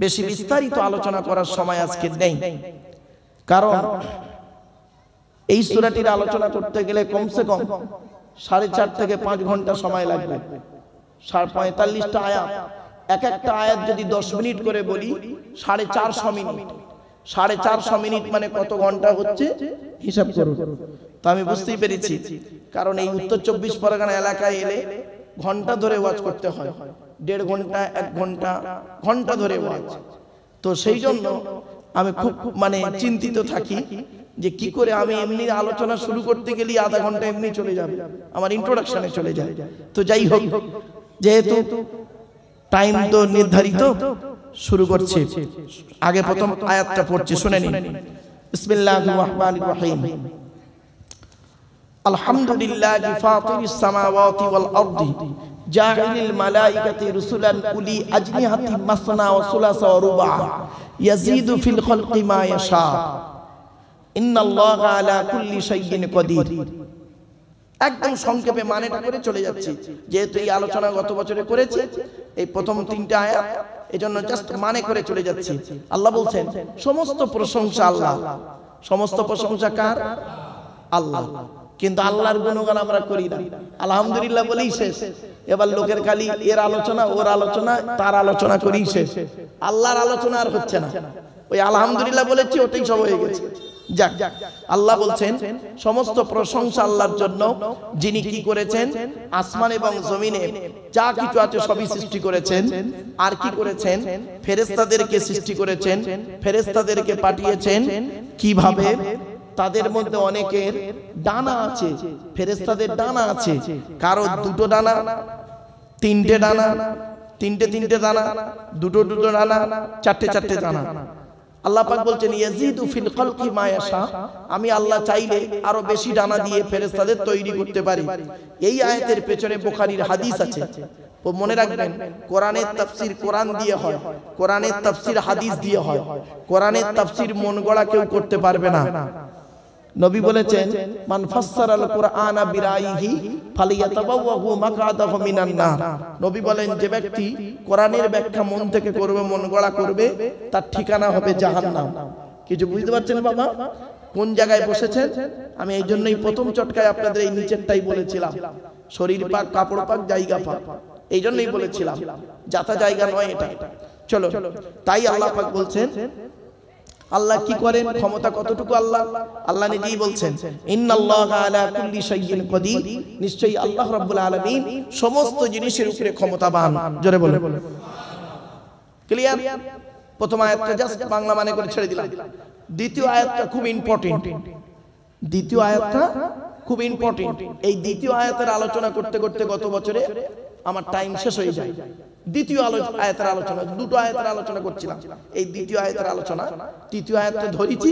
Speaker 1: বেশি বিস্তারিত আলোচনা করার সময় আজকে নেই। কারণ এই সূরাটির আলোচনা করতে গেলে কমসে কম 4.5 থেকে 5 ঘন্টা সময় লাগবে। 45টা আয়াত, এক একটা আয়াত যদি 10 মিনিট করে বলি 450 মিনিট। 450 মিনিট মানে কত ঘন্টা হচ্ছে হিসাব করুন। তো আমি বুঝতেই পেরেছি, কারণ এই উত্তর 24 পরগনা এলাকায় এলে ঘন্টা ধরে ওয়াজ করতে হয়, 1.5 ঘন্টা 1 ঘন্টা ঘন্টা ধরে ওয়াজ। তো সেই জন্য আমি খুব চিন্তিত থাকি যে কি করে আমি এমনি আলোচনা শুরু করতে গেলে আধা ঘন্টা এমনি চলে যাবে, আমার ইন্ট্রোডাকশনে চলে যায়। তো যাই হোক, যেহেতু টাইম তো নির্ধারিত, শুরু করছি। আগে প্রথম আয়াতটা পড়ছি, শুনে নিন। বিসমিল্লাহির রহমানির রহিম। আলহামদুলিল্লাহি ফাতিরিস সামাওয়াতি ওয়াল আরদি জাইলিল মালাইকাতি রুসুলান উলি আজনিহাতি মাসনা ওয়া সুলাসা ওয়া রুবা ইয়াজিদু ফিল খালকি মা ইয়াশা ইন্নাল্লাহা আলা কুল্লি শাইইন কাদির। একদম সংক্ষেপে মানেটা করে চলে যাচ্ছি, যেহেতু এই আলোচনা গত বছরে করেছি এই প্রথম 3টা আয়াত, এজন্য জাস্ট মানে করে চলে যাচ্ছি। আল্লাহ বলছেন সমস্ত প্রশংসা আল্লাহ। সমস্ত প্রশংসা কার? আল্লাহ। কিন্তু আল্লাহর গুণগান আমরা করি না, আলহামদুলিল্লাহ বলেই শেষ। এবার লোকের খালি এর আলোচনা, ওর আলোচনা, তার আলোচনা করেই শেষ। আল্লাহর আলোচনা আর হচ্ছে না, ওই আলহামদুলিল্লাহ বলেছি ওটাই সব হয়ে গেছে। যাক, আল্লাহ বলছেন সমস্ত প্রশংসা আল্লাহর জন্য, যিনি কি করেছেন? আসমান এবং জমিনে যা কিছু আছে সবই সৃষ্টি করেছেন। আর কি করেছেন? ফেরেশতাদেরকে সৃষ্টি করেছেন, ফেরেশতাদেরকে পাঠিয়েছেন। কিভাবে? তাদের মধ্যে অনেকের ডানা আছে, ফেরেশতাদের ডানা আছে, কারো 2টো ডানা, 3টে ডানা, 3টে ডানা, 2টো ডানা, 4টে ডানা। আল্লাহ পাক বলছেন ইয়াজিদু ফিল খালকি মা ইয়াশা, আমি আল্লাহ চাইলে আরো বেশি ডানা দিয়ে ফেরেশতাদের তৈরি করতে পারি। এই আয়াতের পেছনে বুখারীর হাদিস আছে, মনে রাখবেন। কোরআনের তাফসীর কোরআন দিয়ে হয়, কোরআনের তাফসীর হাদিস দিয়ে হয়। কোরআনের তাফসীর মন গড়া কেউ করতে পারবে না। নবী বলেছেন মান ফাসসারাল কুরআনা বিরাইহি ফালিয়াতাবাওয়াহু মাকআদাহু মিনান নার। নবী বলেন যে ব্যক্তি কোরআনের ব্যাখ্যা মন থেকে করবে, মন গড়া করবে, তার ঠিকানা হবে জাহান্নাম। কিছু বুঝতে পারছেন বাবা? কোন জায়গায় বসেছেন? আমি এই জন্যই প্রথম চটকায় আপনাদের এই নিচেরটাই বলেছিলাম, শরীর পাক, কাপড় পাক, জায়গা পাক, এই জন্যই বলেছিলাম, যাতা জায়গা নয় এটা। চলো, তাই আল্লাহ পাক বলছেন আল্লাহ কি করেন, ক্ষমতা কতটুকু আল্লাহ? আল্লাহ নিজেই বলছেন ইন্নাল্লাহা আলা কুল্লি শাইইন কাদির, নিশ্চয়ই আল্লাহ রাব্বুল আলামিন সমস্ত জিনিসের উপরে ক্ষমতাবান। জোরে বলে ক্লিয়ার? প্রথম আয়াতটা জাস্ট বাংলা মানে করে ছেড়ে দিলাম। দ্বিতীয় আয়াতটা খুব ইম্পর্টেন্ট, দ্বিতীয় আয়াতটা খুব ইম্পর্টেন্ট। এই দ্বিতীয় আয়াতের আলোচনা করতে করতে গত বছরে আমার টাইম শেষ হয়ে যায়। দ্বিতীয় আয়াতের আলোচনা, 2টো আয়াতের আলোচনা করছিলাম, এই দ্বিতীয় আয়াতের আলোচনা তৃতীয় আয়াতটা ধরেছি,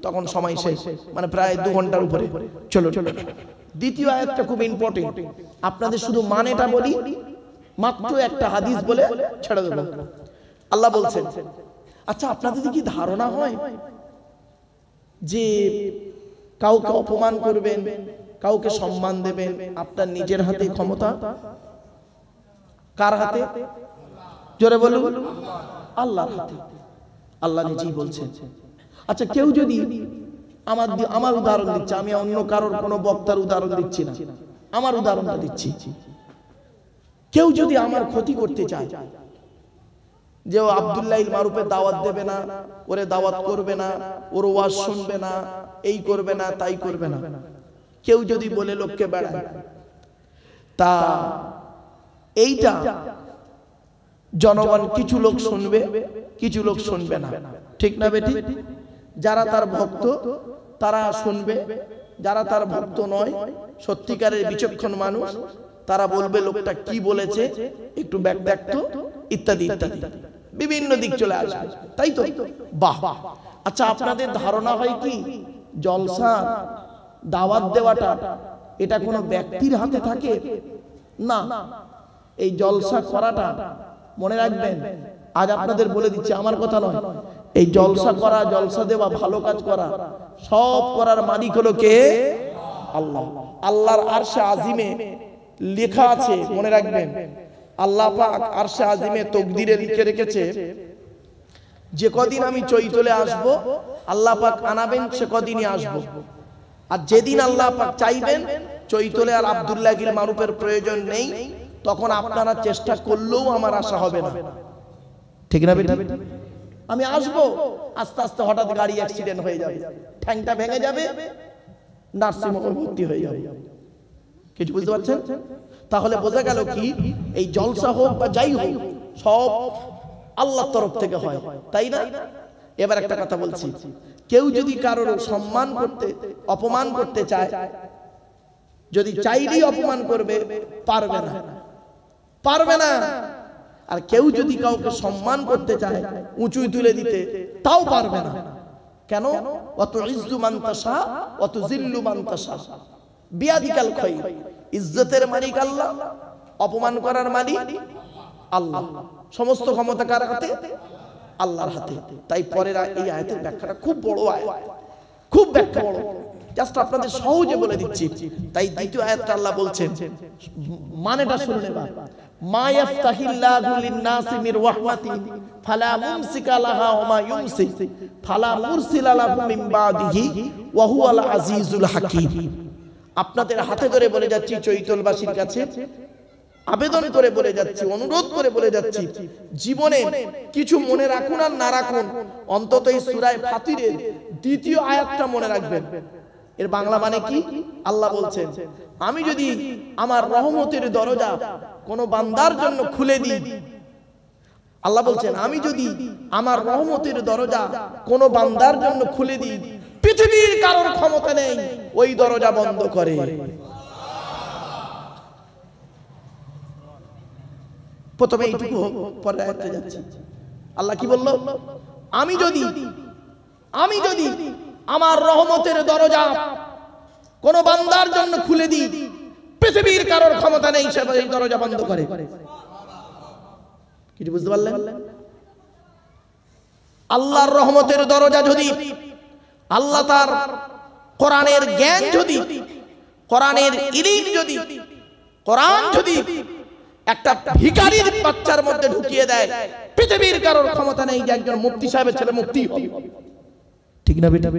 Speaker 1: তখন সময় শেষ, মানে প্রায় 2 ঘন্টার উপরে। চলো, দ্বিতীয় আয়াতটা খুব ইম্পর্টেন্ট। আপনাদের শুধু মানেটা বলি, মাত্র একটা হাদিস বলে ছেড়ে দেব। আল্লাহ বলছেন, আচ্ছা আপনাদের কি ধারণা হয় যে কাউকে অপমান করবেন, কাউকে সম্মান দেবেন, আপনার নিজের হাতে ক্ষমতা? কার হাতে? জোরে বলুন, আল্লাহর হাতে। আল্লাহ নিজেই বলছেন। আচ্ছা কেউ যদি আমার উদাহরণ দিচ্ছি, আমি অন্য কারোর কোনো বক্তার উদাহরণ দিচ্ছি না, আমার উদাহরণটা দিচ্ছি। কেউ যদি আমার ক্ষতি করতে চায়, যে ও আব্দুল্লাহ ইল মারুফের দাওয়াত দেবে না, ওরে দাওয়াত করবে না, ওর ওয়াজ শুনবে না, এই করবে না, তাই করবে না, কেউ যদি বলে লোককে বেড়ায়, তা এইটা জনগণ কিছু লোক শুনবে, কিছু লোক শুনবে না, ঠিক না বেটি? যারা তার ভক্ত তারা শুনবে, যারা তার ভক্ত নয়, সত্যিকারের বিচক্ষণ মানুষ, তারা বলবে লোকটা কি বলেছে একটু ব্যাক তো, ইত্যাদি ইত্যাদি, বিভিন্ন দিক চলে আসবে, তাই তো? বাহ। আচ্ছা আপনাদের ধারণা হয় কি জলসা দাওয়াত দেওয়াটা এটা কোনো ব্যক্তির হাতে থাকে? না, এই জলসা করাটা মনে রাখবেন, আজ আপনাদের বলে দিচ্ছি, আমার কথা নয়, এই জলসা করা, জলসা দেওয়া, ভালো কাজ করা, সব করার মালিক হলো কে? আল্লাহ। আল্লাহর আরশে আজিমে লেখা আছে, মনে রাখবেন, আল্লাহ পাক আরশে আজিমে তকদিরে লিখে রেখেছে, যে কদিন আমি চৈতলে আসব, আল্লাহ পাক আনাবেন, সে কদিনই আসব। আর যেদিন আল্লাহ পাক চাইবেন চৈতলে আর আব্দুল্লাহ ইল মারুফের প্রয়োজন নেই, তখন আপনারা চেষ্টা করলেও আমার আশা হবে না, ঠিক না বেটা? আমি আসবো, আস্তে আস্তে হঠাৎ গাড়ি অ্যাক্সিডেন্ট হয়ে যাবে, ঠ্যাংটা ভেঙে যাবে, নার্সিং হোমে ভর্তি হয়ে যাবে। কিছু বুঝতে পারছেন? তাহলে বোঝা গেল কি, এই জলসা হোক বা যাই হোক সব আল্লাহর তরফ থেকে হয়, তাই না? এবার একটা কথা বলছি, কেউ যদি কারোর সম্মান করতে, অপমান করতে চায়, যদি চাইলেই অপমান করবে, পারবে না, পারবে না। আর কেউ যদি কাউকে সম্মান করতে চায়, উঁচু তুলে দিতে, তাও পারবে না। কেন? অত ইজ্জু মান তাশা অত জিল্লু মান তাশা বিয়াদিকাল খায়র। ইজ্জতের মালিক আল্লাহ, অপমান করার মালিক আল্লাহ। সমস্ত ক্ষমতা কার হাতে? আল্লাহর হাতে। তাই পরের এই আয়াতের ব্যাখ্যাটা খুব বড় আয়াত, খুব ব্যাখ্যা বড়, জাস্ট আপনাদের সহজে বলে দিচ্ছি। তাই দ্বিতীয় আয়াতটা আল্লাহ বলছেন, মানেটা শুনুন এবার। মা ইয়াফতাহিল্লাহু লিন-নাসি মির রাহমাতিন ফালা মুমসিকা লাহা ওয়া মা ইউমসিক ফালা মুরসিলা লাহু মিন বাদিহি ওয়া হুয়াল আজিজুল হাকীম। আপনাদের হাতে ধরে বলে যাচ্ছি, চৈতলবাসীর কাছে আবেদন করে বলে যাচ্ছি, অনুরোধ করে বলে যাচ্ছি, জীবনে কিছু মনে রাখুন আর না রাখুন, অন্তত এই সূরা ফাতিরের দ্বিতীয় আয়াতটা মনে রাখবেন। এর বাংলা মানে কি? আল্লাহ বলছেন, আমি যদি আমার রহমতের দরজা কোন বান্দার জন্য খুলে দিই, আল্লাহ বলছেন আমি যদি আমার রহমতের দরজা কোন বান্দার জন্য খুলে দিই, পৃথিবীর কারোর ক্ষমতা নেই ওই দরজা বন্ধ করে। প্রথমে এইটুকু হোক, পরে আয়াতে যাচ্ছি। আল্লাহ কি বলল? আমি যদি আমার রহমতের দরজা কোন বান্দার জন্য খুলে দিই, পৃথিবীর কারোর ক্ষমতা নেই সে এই দরজা বন্ধ করে। কি বুঝতে পারলেন? আল্লাহর রহমতের দরজা যদি, আল্লাহ তার কোরআনের জ্ঞান যদি, কোরআনের ইলম যদি, কোরআন যদি একটা ভিখারির বাচ্চার মধ্যে ঢুকিয়ে দেয়, পৃথিবীর কারোর ক্ষমতা নেই যে একজন মুফতি সাহেবের ছেলে মুফতি হবে। ঠিক না বেটা?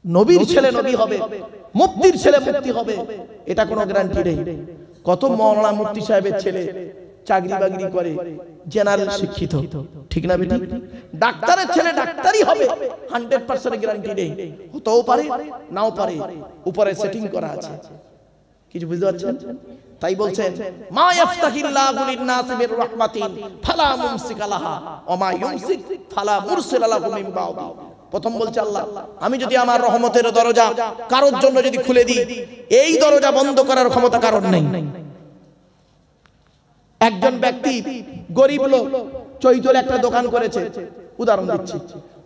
Speaker 1: নবীর ছেলে নবী হবে, মুফতির ছেলে মুফতি হবে, এটা কোনো গ্যারান্টি নেই। কত মাওলানা মুফতি সাহেবের ছেলে চাকরি বাকরি করে, জেনারেল শিক্ষিত, ঠিক না বেটা? ডাক্তারের ছেলে ডাক্তারই হবে, 100% গ্যারান্টি নেই, হতেও পারে নাও পারে, উপরে সেটিং করা আছে। কিছু বুঝতে পারছেন? তাই বলছেন, মা ইয়াফতাহিল্লাহু লিন-নাসি মির রাহমাতিন ফালা মুমসিকা লাহা ওয়া মা ইউমসিক ফালা মুরসিলা লাহু মিন বাদি। প্রথম বলছে আল্লাহ, আমি যদি আমার রহমতের দরজা কারোর জন্য যদি খুলে দিই, এই দরজা বন্ধ করার ক্ষমতা কারোর নেই। একজন ব্যক্তি গরিব লোক, চৈতলে একটা দোকান করেছে, উদাহরণ দিচ্ছি,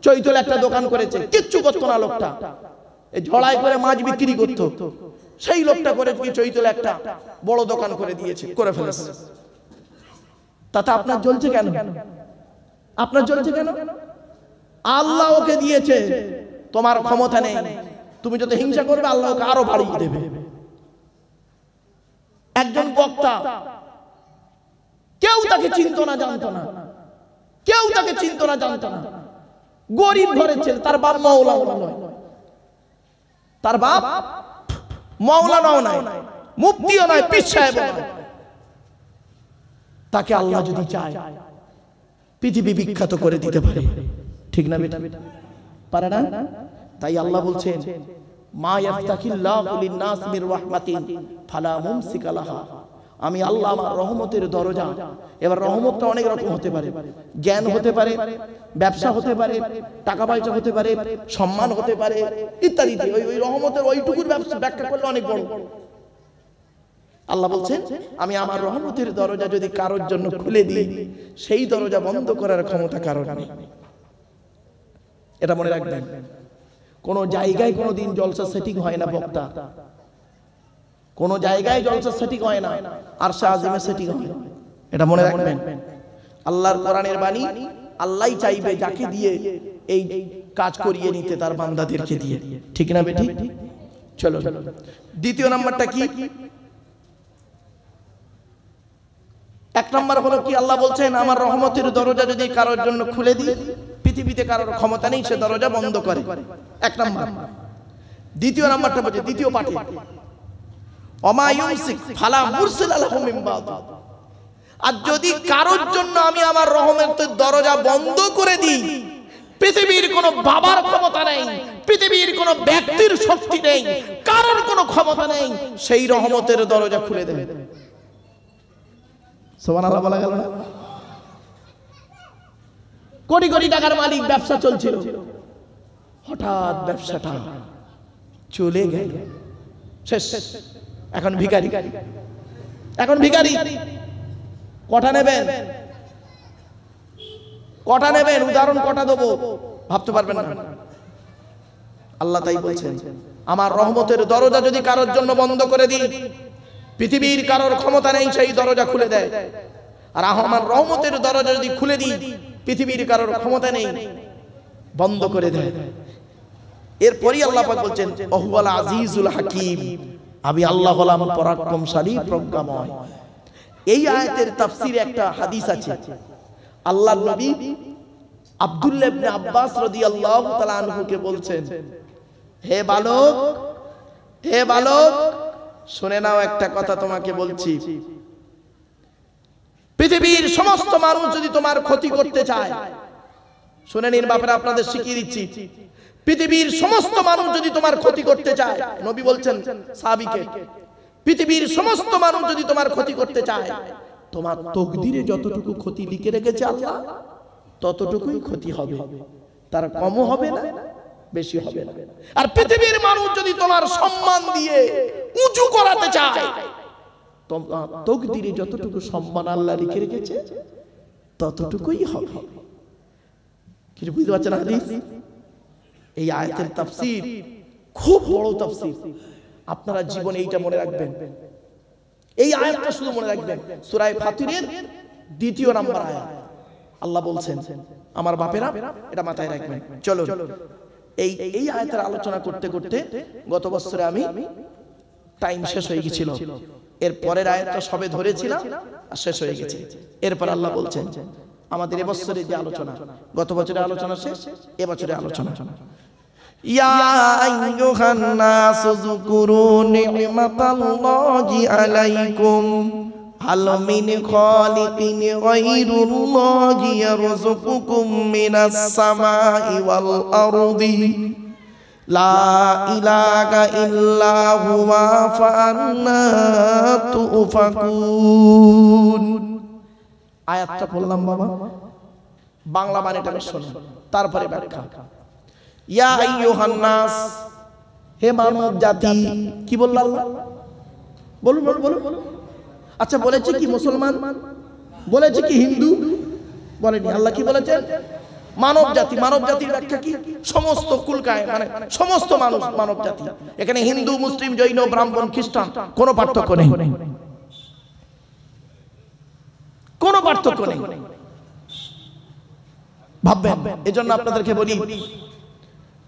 Speaker 1: চৈতলে একটা দোকান করেছে, কিচ্ছু করতো না লোকটা, এই ঝড়াই করে মাছ বিক্রি করতো। সেই লোকটা করে কি চৈতলে একটা বড় দোকান করে দিয়েছে, করে ফেলেছে। তাতে আপনার জ্বলছে কেন? আপনার জ্বলছে কেন? আল্লাহ ওকে দিয়েছে, তোমার ক্ষমতা নেই। তুমি যত হিংসা করবে আল্লাহ ওকে আরো বাড়িয়ে দেবে। একজন বক্তা, কেউ তাকে চিনতো না জানতো না, কেউ তাকে চিনতো না জানতো না, গরিব ঘরের ছেলে, তার বাপ মাওলানা নয়, তার বাপ মাওলানাও নয়, মুফতিও নয়, পীর সাহেবও নয়। তাকে আল্লাহ যদি চায় পৃথিবী বিখ্যাত করে দিতে পারে, ঠিক না বেটা? পারে না? তাই আল্লাহ বলছেন, মা ইয়াফতাহিল্লাহু লিন-নাসি মির রাহমাতিন ফালা মুমসিকা লাহা। আমি আল্লাহ আমার রহমতের দরজা, এবার রহমতটা অনেক রকম হতে পারে, জ্ঞান হতে পারে, ব্যবসা হতে পারে, টাকা পয়সা হতে পারে, সম্মান হতে পারে, ইত্যাদি। ওই রহমতের ওইটুকুর ব্যাখ্যা করলে অনেক বড়। আল্লাহ বলছেন, আমি আমার রহমতের দরজা যদি কারোর জন্য খুলে দিই, সেই দরজা বন্ধ করার ক্ষমতা কারোর নেই। এটা মনে রাখবেন। কোন জায়গায় কোনদিন জলসা সেটিং হয় না বক্তা, কোন জায়গায় জলসা সেটিং হয় না, আরশে আজিমে সেটিং হয়। এটা মনে রাখবেন। আল্লাহর কোরআনের বাণী আল্লাহই চাইবে যাকে দিয়ে এই কাজ করিয়ে নিতে, তার বান্দাদেরকে দিয়ে, ঠিক না বেটি? চলো, দ্বিতীয় নাম্বারটা কি? এক নাম্বার হলো কি, আল্লাহ বলছেন আমার রহমতের দরজা যদি কারোর জন্য খুলে দিই, পৃথিবীতে কারোর ক্ষমতা নেই সে দরজা বন্ধ করে। এক নাম্বার। দ্বিতীয় নাম্বারটা বলছে, দ্বিতীয় পাঠে, ওমা ইউমসিক ফালা মুরসিলা লাহু মিন বাদি। আর যদি কারোর জন্য আমি আমার রহমতের দরজা বন্ধ করে দিই, পৃথিবীর কোনো বাবার ক্ষমতা নেই, পৃথিবীর কোনো ব্যক্তির শক্তি নেই, কারোর কোনো ক্ষমতা নেই সেই রহমতের দরজা খুলে দেবে। সুবহানাল্লাহ বলা গেল না? কোটি কোটি টাকার মালিক, ব্যবসা চলছিল, হঠাৎ ব্যবসাটা চলে গেল, শেষ। এখন ভিখারি, এখন ভিখারি। কটা নেবেন? কটা নেবেন? উদাহরণ কটা দেবো ভাবতে পারবেন না। আল্লাহ তাই বলছেন, আমার রহমতের দরজা যদি কারোর জন্য বন্ধ করে দিই, পৃথিবীর কারোর ক্ষমতা নেই সেই দরজা খুলে দেয়, আর আমার রহমতের দরজা যদি খুলে দিই পৃথিবীর কারোর ক্ষমতা নেই বন্ধ করে দেয়। এরপরই আল্লাহ পাক বলছেন ওহুয়াল আজিজুল হাকিম, আমি আল্লাহ হলাম পরাক্রমশালী প্রজ্ঞাময়। এই আয়াতের তাফসীরে একটা হাদিস আছে, আল্লাহর নবী আব্দুল্লাহ ইবনে আব্বাস রাদিয়াল্লাহু তাআলা আনহুকে বলছেন, হে বালক, হে বালক, শুনে নাও একটা কথা তোমাকে বলছি, পৃথিবীর সমস্ত মানুষ যদি তোমার ক্ষতি করতে চায়, শুনে নিন বাপেরা, আপনাদের শিখিয়ে দিচ্ছি, পৃথিবীর সমস্ত মানুষ যদি তোমার ক্ষতি করতে চায়, নবী বলছেন সাহাবীকে, পৃথিবীর সমস্ত মানুষ যদি তোমার ক্ষতি করতে চায়, তোমার তকদিরে যতটুকু ক্ষতি লিখে রেখেছে আল্লাহ ততটুকুই ক্ষতি হবে, তার কমও হবে না বেশি হবে না। আর পৃথিবীর মানুষ যদি তোমার সম্মান দিয়ে উঁচু করাতে চায়, তোমার তকদিরে যতটুকু সম্মান আল্লাহ লিখে রেখেছে ততটুকুই হবে। কিছু বুঝতে পারছেন হাদিস? এই আয়াতের তাফসীর খুব বড় তাফসীর, আপনারা জীবনে এইটা মনে রাখবেন, এই আয়াতটা শুধু মনে রাখবেন। সূরা ফাতিরের 2 নম্বর আয়াত আল্লাহ বলছেন, আমার বাপেরা এটা মাথায় রাখবেন। চলো এই আয়াতের আলোচনা করতে করতে গত বছরে আমি টাইম শেষ হয়ে গিয়েছিল, এর পরের আয়াতটা সবে ধরেছিলাম আর শেষ হয়ে গেছে। এরপর আল্লাহ বলছেন আমাদের এবছরের যে আলোচনা, গত বছরের আলোচনা শেষ, এবছরের আলোচনা। ইয়া আইয়ুহান নাস যুকুরু নি'মাতাল্লাহি আলাইকুম হাল মিন খালিকিন গায়রুল্লাহি ইয়ারযুকুকুম মিনাস সামাই ওয়াল আরদি লা ইলাহা ইল্লা হুয়া ফাআন্না তুফাকুন। আয়াতটা বললাম বাবা, বাংলা মানেটা শুনুন, তারপরে ব্যাখ্যা। ইয়া আইয়ুহান নাস, হে মানব জাতি, কি বলল আল্লাহ? বলুন বলুন বলুন। আচ্ছা, বলেছে কি মুসলমান? বলেছে কি হিন্দু? বলেনি। আল্লাহ কি বলেছেন? মানব জাতি। মানব জাতির ব্যাখ্যা কি? সমস্ত কুলকায়, মানে সমস্ত মানুষ মানব জাতি। এখানে হিন্দু, মুসলিম, জৈন, ব্রাহ্মণ, খ্রিস্টান কোনো পার্থক্য নেই, কোনো পার্থক্য নেই। ভাববেন, এজন্য আপনাদেরকে বলি,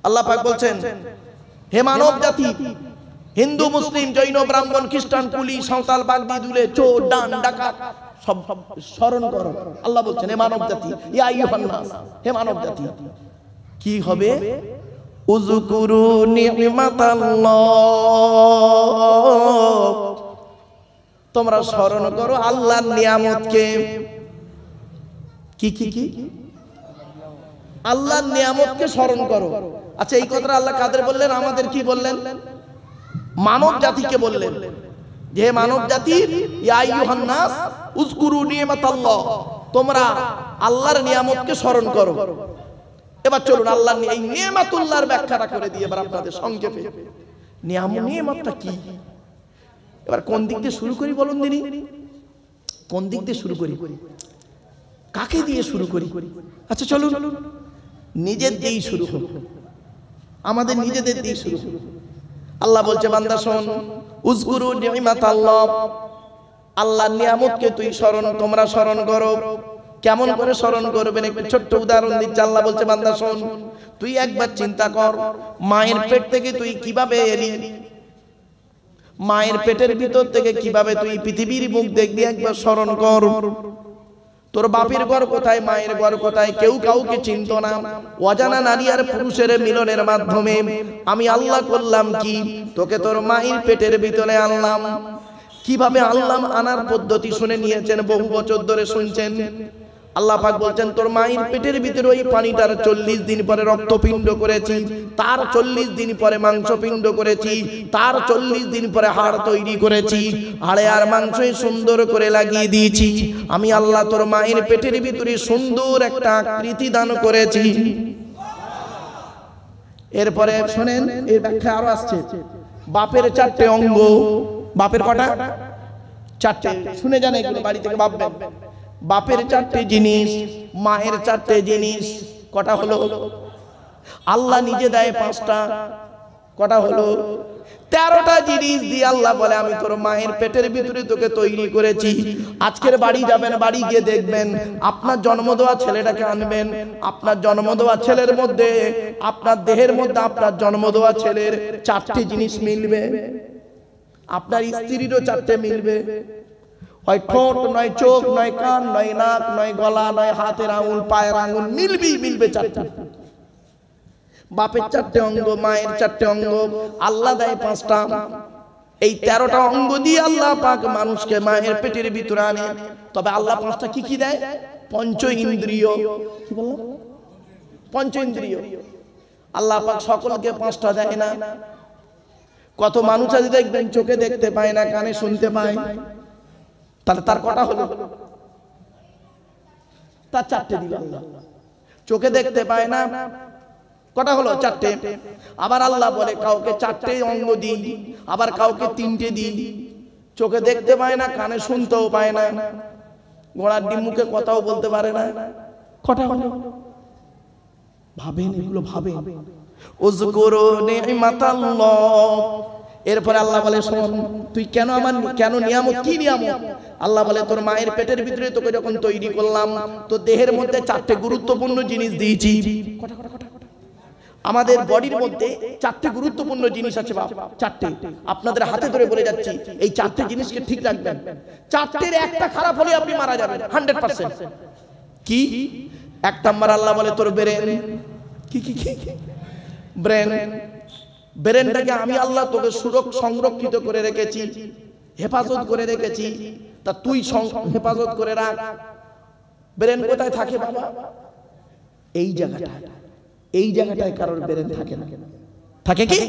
Speaker 1: আল্লাহ পাক বলছেন হে মানব জাতি, হিন্দু, মুসলিম, জৈন, ব্রাহ্মণ, খ্রিস্টান, কুলি, সাঁওতাল, বাগদি, দুলে, চোর, ডান, ডাকাত সব স্মরণ করো। আল্লাহ বলছেন হে মানব জাতি, ইয়া আইয়ুহান নাস, হে মানব জাতি, কি হবে? উযকুরু নি'মাতাল্লাহ, তোমরা স্মরণ করো আল্লাহর নিয়ামতকে। কি কি কি? আল্লাহর নিয়ামতকে স্মরণ করো। আচ্ছা, এই কথাটা আল্লাহ কাদের বললেন? আমাদের কি বললেন? মানব জাতিকে বললেন যে মানব জাতি, ইয়া আইয়ুহান নাস উযকুরু নি'মাতাল্লাহ, তোমরা আল্লাহর নিয়ামতকে স্মরণ করো। এবার চলুন আল্লাহর এই নিয়ামতুল্লাহর ব্যাখ্যাটা করে দিয়ে এবার আপনাদের সংক্ষেপে। নিয়ামতটা কি? এবার কোন দিক দিয়ে শুরু করি বলুন দিনি? কোন দিক দিয়ে শুরু করি? কাকে দিয়ে শুরু করি? আচ্ছা চলুন নিজের দিয়েই শুরু হোক, আমাদের নিজেদের দিয়ে শুরু হোক। আল্লাহ বলছে বান্দা শোন, উযকুরু নি'মাতাল্লাহ, আল্লাহর নিয়ামতকে তুই স্মরণ, তোমরা স্মরণ করো। কেমন করে স্মরণ করবেন? একটু ছোট্ট উদাহরণ দিচ্ছে। আল্লাহ বলছে বান্দা শোন, তুই একবার চিন্তা কর, মায়ের পেট থেকে তুই কিভাবে এলি, মায়ের পেটের ভিতর থেকে কিভাবে তুই পৃথিবীর মুখ দেখবি, একবার স্মরণ কর। তোর বাপের ঘর কোথায়, মায়ের ঘর কোথায়, কেউ কাউকে চিনত না। অজানা নারী আর পুরুষের মিলনের মাধ্যমে আমি আল্লাহ করলাম কি, তোকে তোর মায়ের পেটের ভিতরে আনলাম। কিভাবে আনলাম? আনার পদ্ধতি শুনে নিয়েছেন, বহু বছর ধরে শুনছেন। আল্লাহ পাক বলছেন তোর মায়ের পেটের ভিতরে ওই পানিটার 40 দিন পরে রক্তপিণ্ড করেছি, তার 40 দিন পরে মাংসপিণ্ড করেছি, তার 40 দিন পরে হাড় তৈরি করেছি, হাড়ে আর মাংসই সুন্দর করে লাগিয়ে দিয়েছি। আমি আল্লাহ তোর মায়ের পেটের ভিতরে সুন্দর একটা আকৃতি দান করেছি। এরপরে শুনেন, এই ব্যাখ্যা আরো আসছে। বাপের 4টে অঙ্গ। বাপের কটা? 4টে। শুনে যান এগুলো, বাড়ি থেকে ভাববেন। বাপের 4টে জিনিস, মায়ের 4টে জিনিস। কটা হলো? আল্লাহ নিজে দেয় 5টা। কটা হলো? 13টা জিনিস দিয়ে আল্লাহ বলে আমি তোর মায়ের পেটের ভিতরে তোকে তৈরি করেছি। আজকের বাড়ি যাবেন, বাড়ি গিয়ে দেখবেন আপনার জন্ম দেওয়া ছেলেটাকে আনবেন, আপনার জন্ম দেওয়া ছেলের মধ্যে, আপনার দেহের মধ্যে আপনার জন্ম দেওয়া ছেলের 4টে জিনিস মিলবে, আপনার স্ত্রীরও 4টে মিলবে। হয় ঠোঁট, নয় চোখ, নয় কান, নয় নাক, নয় গলা, নয় হাতের আঙুল, পায়ের আঙুল, মিলবে 4টা। বাপের 4টে অঙ্গ, মায়ের 4টে অঙ্গ, আল্লাহ দেয় 5টা। এই 13টা অঙ্গ দিয়ে আল্লাহ পাক মানুষকে মায়ের পেটের ভিতরে আনে। তবে আল্লাহ 5টা কি দেয়? পঞ্চ ইন্দ্রিয়। কি বললাম? পঞ্চ ইন্দ্রিয়। আল্লাহ পাক সকলকে 5টা দেয় না। কত মানুষ আছে দেখবেন চোখে দেখতে পায় না, কানে শুনতে পায়, তাহলে তার কটা হলো? তার 4টে দিল আল্লাহ। চোখে দেখতে পায় না, কটা হলো? 4টে। আবার আল্লাহ বলে কাউকে 4টে অঙ্গ দিই, আবার কাউকে 3টে দিই। চোখে দেখতে পায় না, কানে শুনতেও পায় না, ঘোড়ার ডিম মুখে কথাও বলতে পারে না, কটা হলো? ভাবেন, এগুলো ভাবেন। উযকুরু নি'মাতাল্লাহ। এরপরে আল্লাহ বলে শোন, তুই কেন নিয়ামত, কি নিয়ামত? আল্লাহ বলে তোর মায়ের পেটের ভিতরে তোকে যখন তৈরি করলাম, তো দেহের মধ্যে 4টে গুরুত্বপূর্ণ জিনিস দিয়েছি। আমাদের বডির মধ্যে 4টে গুরুত্বপূর্ণ জিনিস আছে বাপ, 4টে। আপনাদের হাতে ধরে বলে যাচ্ছি, এই 4টে জিনিসকে ঠিক রাখবেন। 4টের একটা খারাপ হলে আপনি মারা যাবেন 100%। কি? 1 নাম্বার আল্লাহ বলে তোর ব্রেন। কি ব্রেন? ব্রেনটাকে আমি আল্লাহ তোকে সংরক্ষিত করে রেখেছি, হেফাজত করে রেখেছি, তা তুই হেফাজত করে রাখ। ব্রেন কোথায় থাকে বাবা? এই জায়গাটায় কারোর ব্রেন থাকে না। থাকে কি?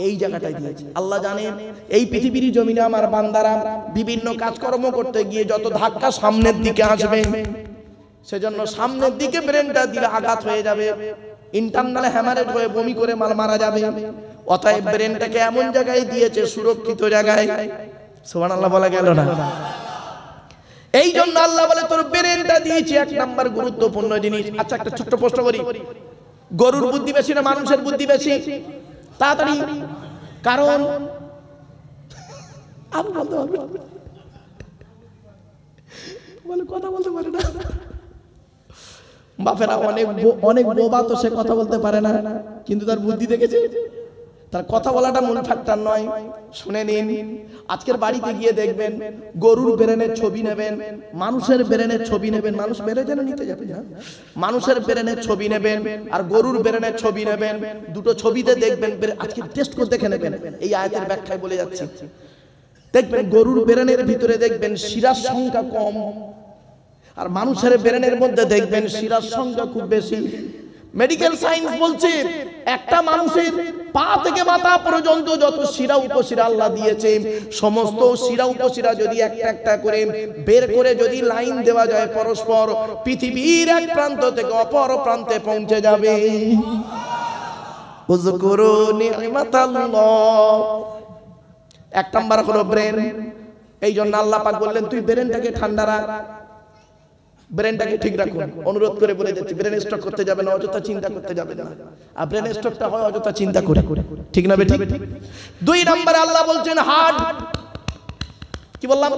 Speaker 1: এই জায়গাটায় দিয়েছে আল্লাহ জানেন। এই পৃথিবীর জমিনে আমার বান্দারা বিভিন্ন কাজকর্ম করতে গিয়ে যত ধাক্কা সামনের দিকে আসবে, সেজন্য সামনের দিকে ব্রেনটা দিলে আঘাত হয়ে যাবে, ইন্টারনাল হ্যামারেজ হয়ে বমি করে মারা যাবে। অতএব ব্রেনটাকে এমন জায়গায় দিয়েছে, সুরক্ষিত জায়গায়। সুবহানাল্লাহ বলা গেল না? এই জন্য আল্লাহ বলে তোর ব্রেনটা দিয়েছি 1 নাম্বার গুরুত্বপূর্ণ জিনিস। আচ্ছা, একটা ছোট্ট প্রশ্ন করি, গরুর বুদ্ধি বেশি না মানুষের বুদ্ধি বেশি? তাড়াতাড়ি, কারণ আমি বলতে পারবো, বলে কথা বলতে পারে না। বাপেরা অনেক বোবা, তো সে কথা বলতে পারে না, কিন্তু তার বুদ্ধি দেখেছে। তার কথা বলাটা মূল ফ্যাক্টর নয়। শুনে নিন, আজকের বাড়িতে গিয়ে দেখবেন গরুর ব্রেনের ছবি নেবেন, মানুষের ব্রেনের ছবি নেবেন। মানুষ মেরে যেন নিতে যাবে না, মানুষের ব্রেনের ছবি নেবেন আর গরুর ব্রেনের ছবি নেবেন। দুটো ছবিতে দেখবেন, আজকে টেস্ট করে দেখে নেবেন। এই আয়াতের ব্যাখ্যায় বলে যাচ্ছি, দেখবেন গরুর ব্রেনের ভিতরে দেখবেন শিরার সংখ্যা কম, আর মানুষের ব্রেনের মধ্যে দেখবেন শিরার সংখ্যা খুব বেশি। মেডিকেল সায়েন্স বলছে একটা মানুষের পা থেকে মাথা পর্যন্ত যত শিরা উপশিরা আল্লাহ দিয়েছে, সমস্ত শিরা উপশিরা যদি একটা একটা করে বের করে যদি লাইন দেওয়া যায় পরস্পর, পৃথিবীর এক প্রান্ত থেকে অপর প্রান্তে পৌঁছে যাবে। উযকুরু নি'মাতাল্লাহ। 1 নাম্বার হলো ব্রেন। এই জন্য আল্লাহ পাক বললেন তুই ব্রেনটাকে ঠান্ডা রাখ, ব্রেনটাকে ঠিক রাখুন। অনুরোধ করে বলে যাচ্ছি, ব্রেন স্ট্রোক করতে যাবে না, অযথা চিন্তা করতে যাবে না। আর ব্রেন স্ট্রোকটা হয় অযথা চিন্তা করে, ঠিক না বেঠিক? 2 নম্বরে আল্লাহ বলছেন হার্ট। কি বললাম?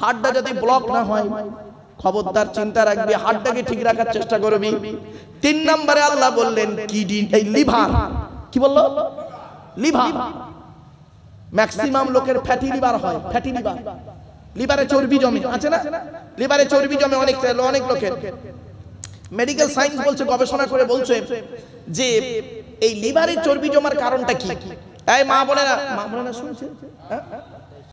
Speaker 1: হার্টটা যদি ব্লক না হয়, খবরদার চিন্তা রাখবি, হার্টটাকে ঠিক রাখার চেষ্টা করবি। 3 নম্বরে আল্লাহ বললেন কিডনি, এই লিভার। কি বললো? লিভার। ম্যাক্সিমাম লোকের ফ্যাটি লিভার হয়। ফ্যাটি লিভার, লিভারে চর্বি জমে, আছে না? লিভারে চর্বি জমে অনেক লোকের। মেডিকেল সায়েন্স বলছে, গবেষণা করে বলছে যে এই লিভারে চর্বি জমার কারণটা কি? এই মা বোনেরা শুনছে?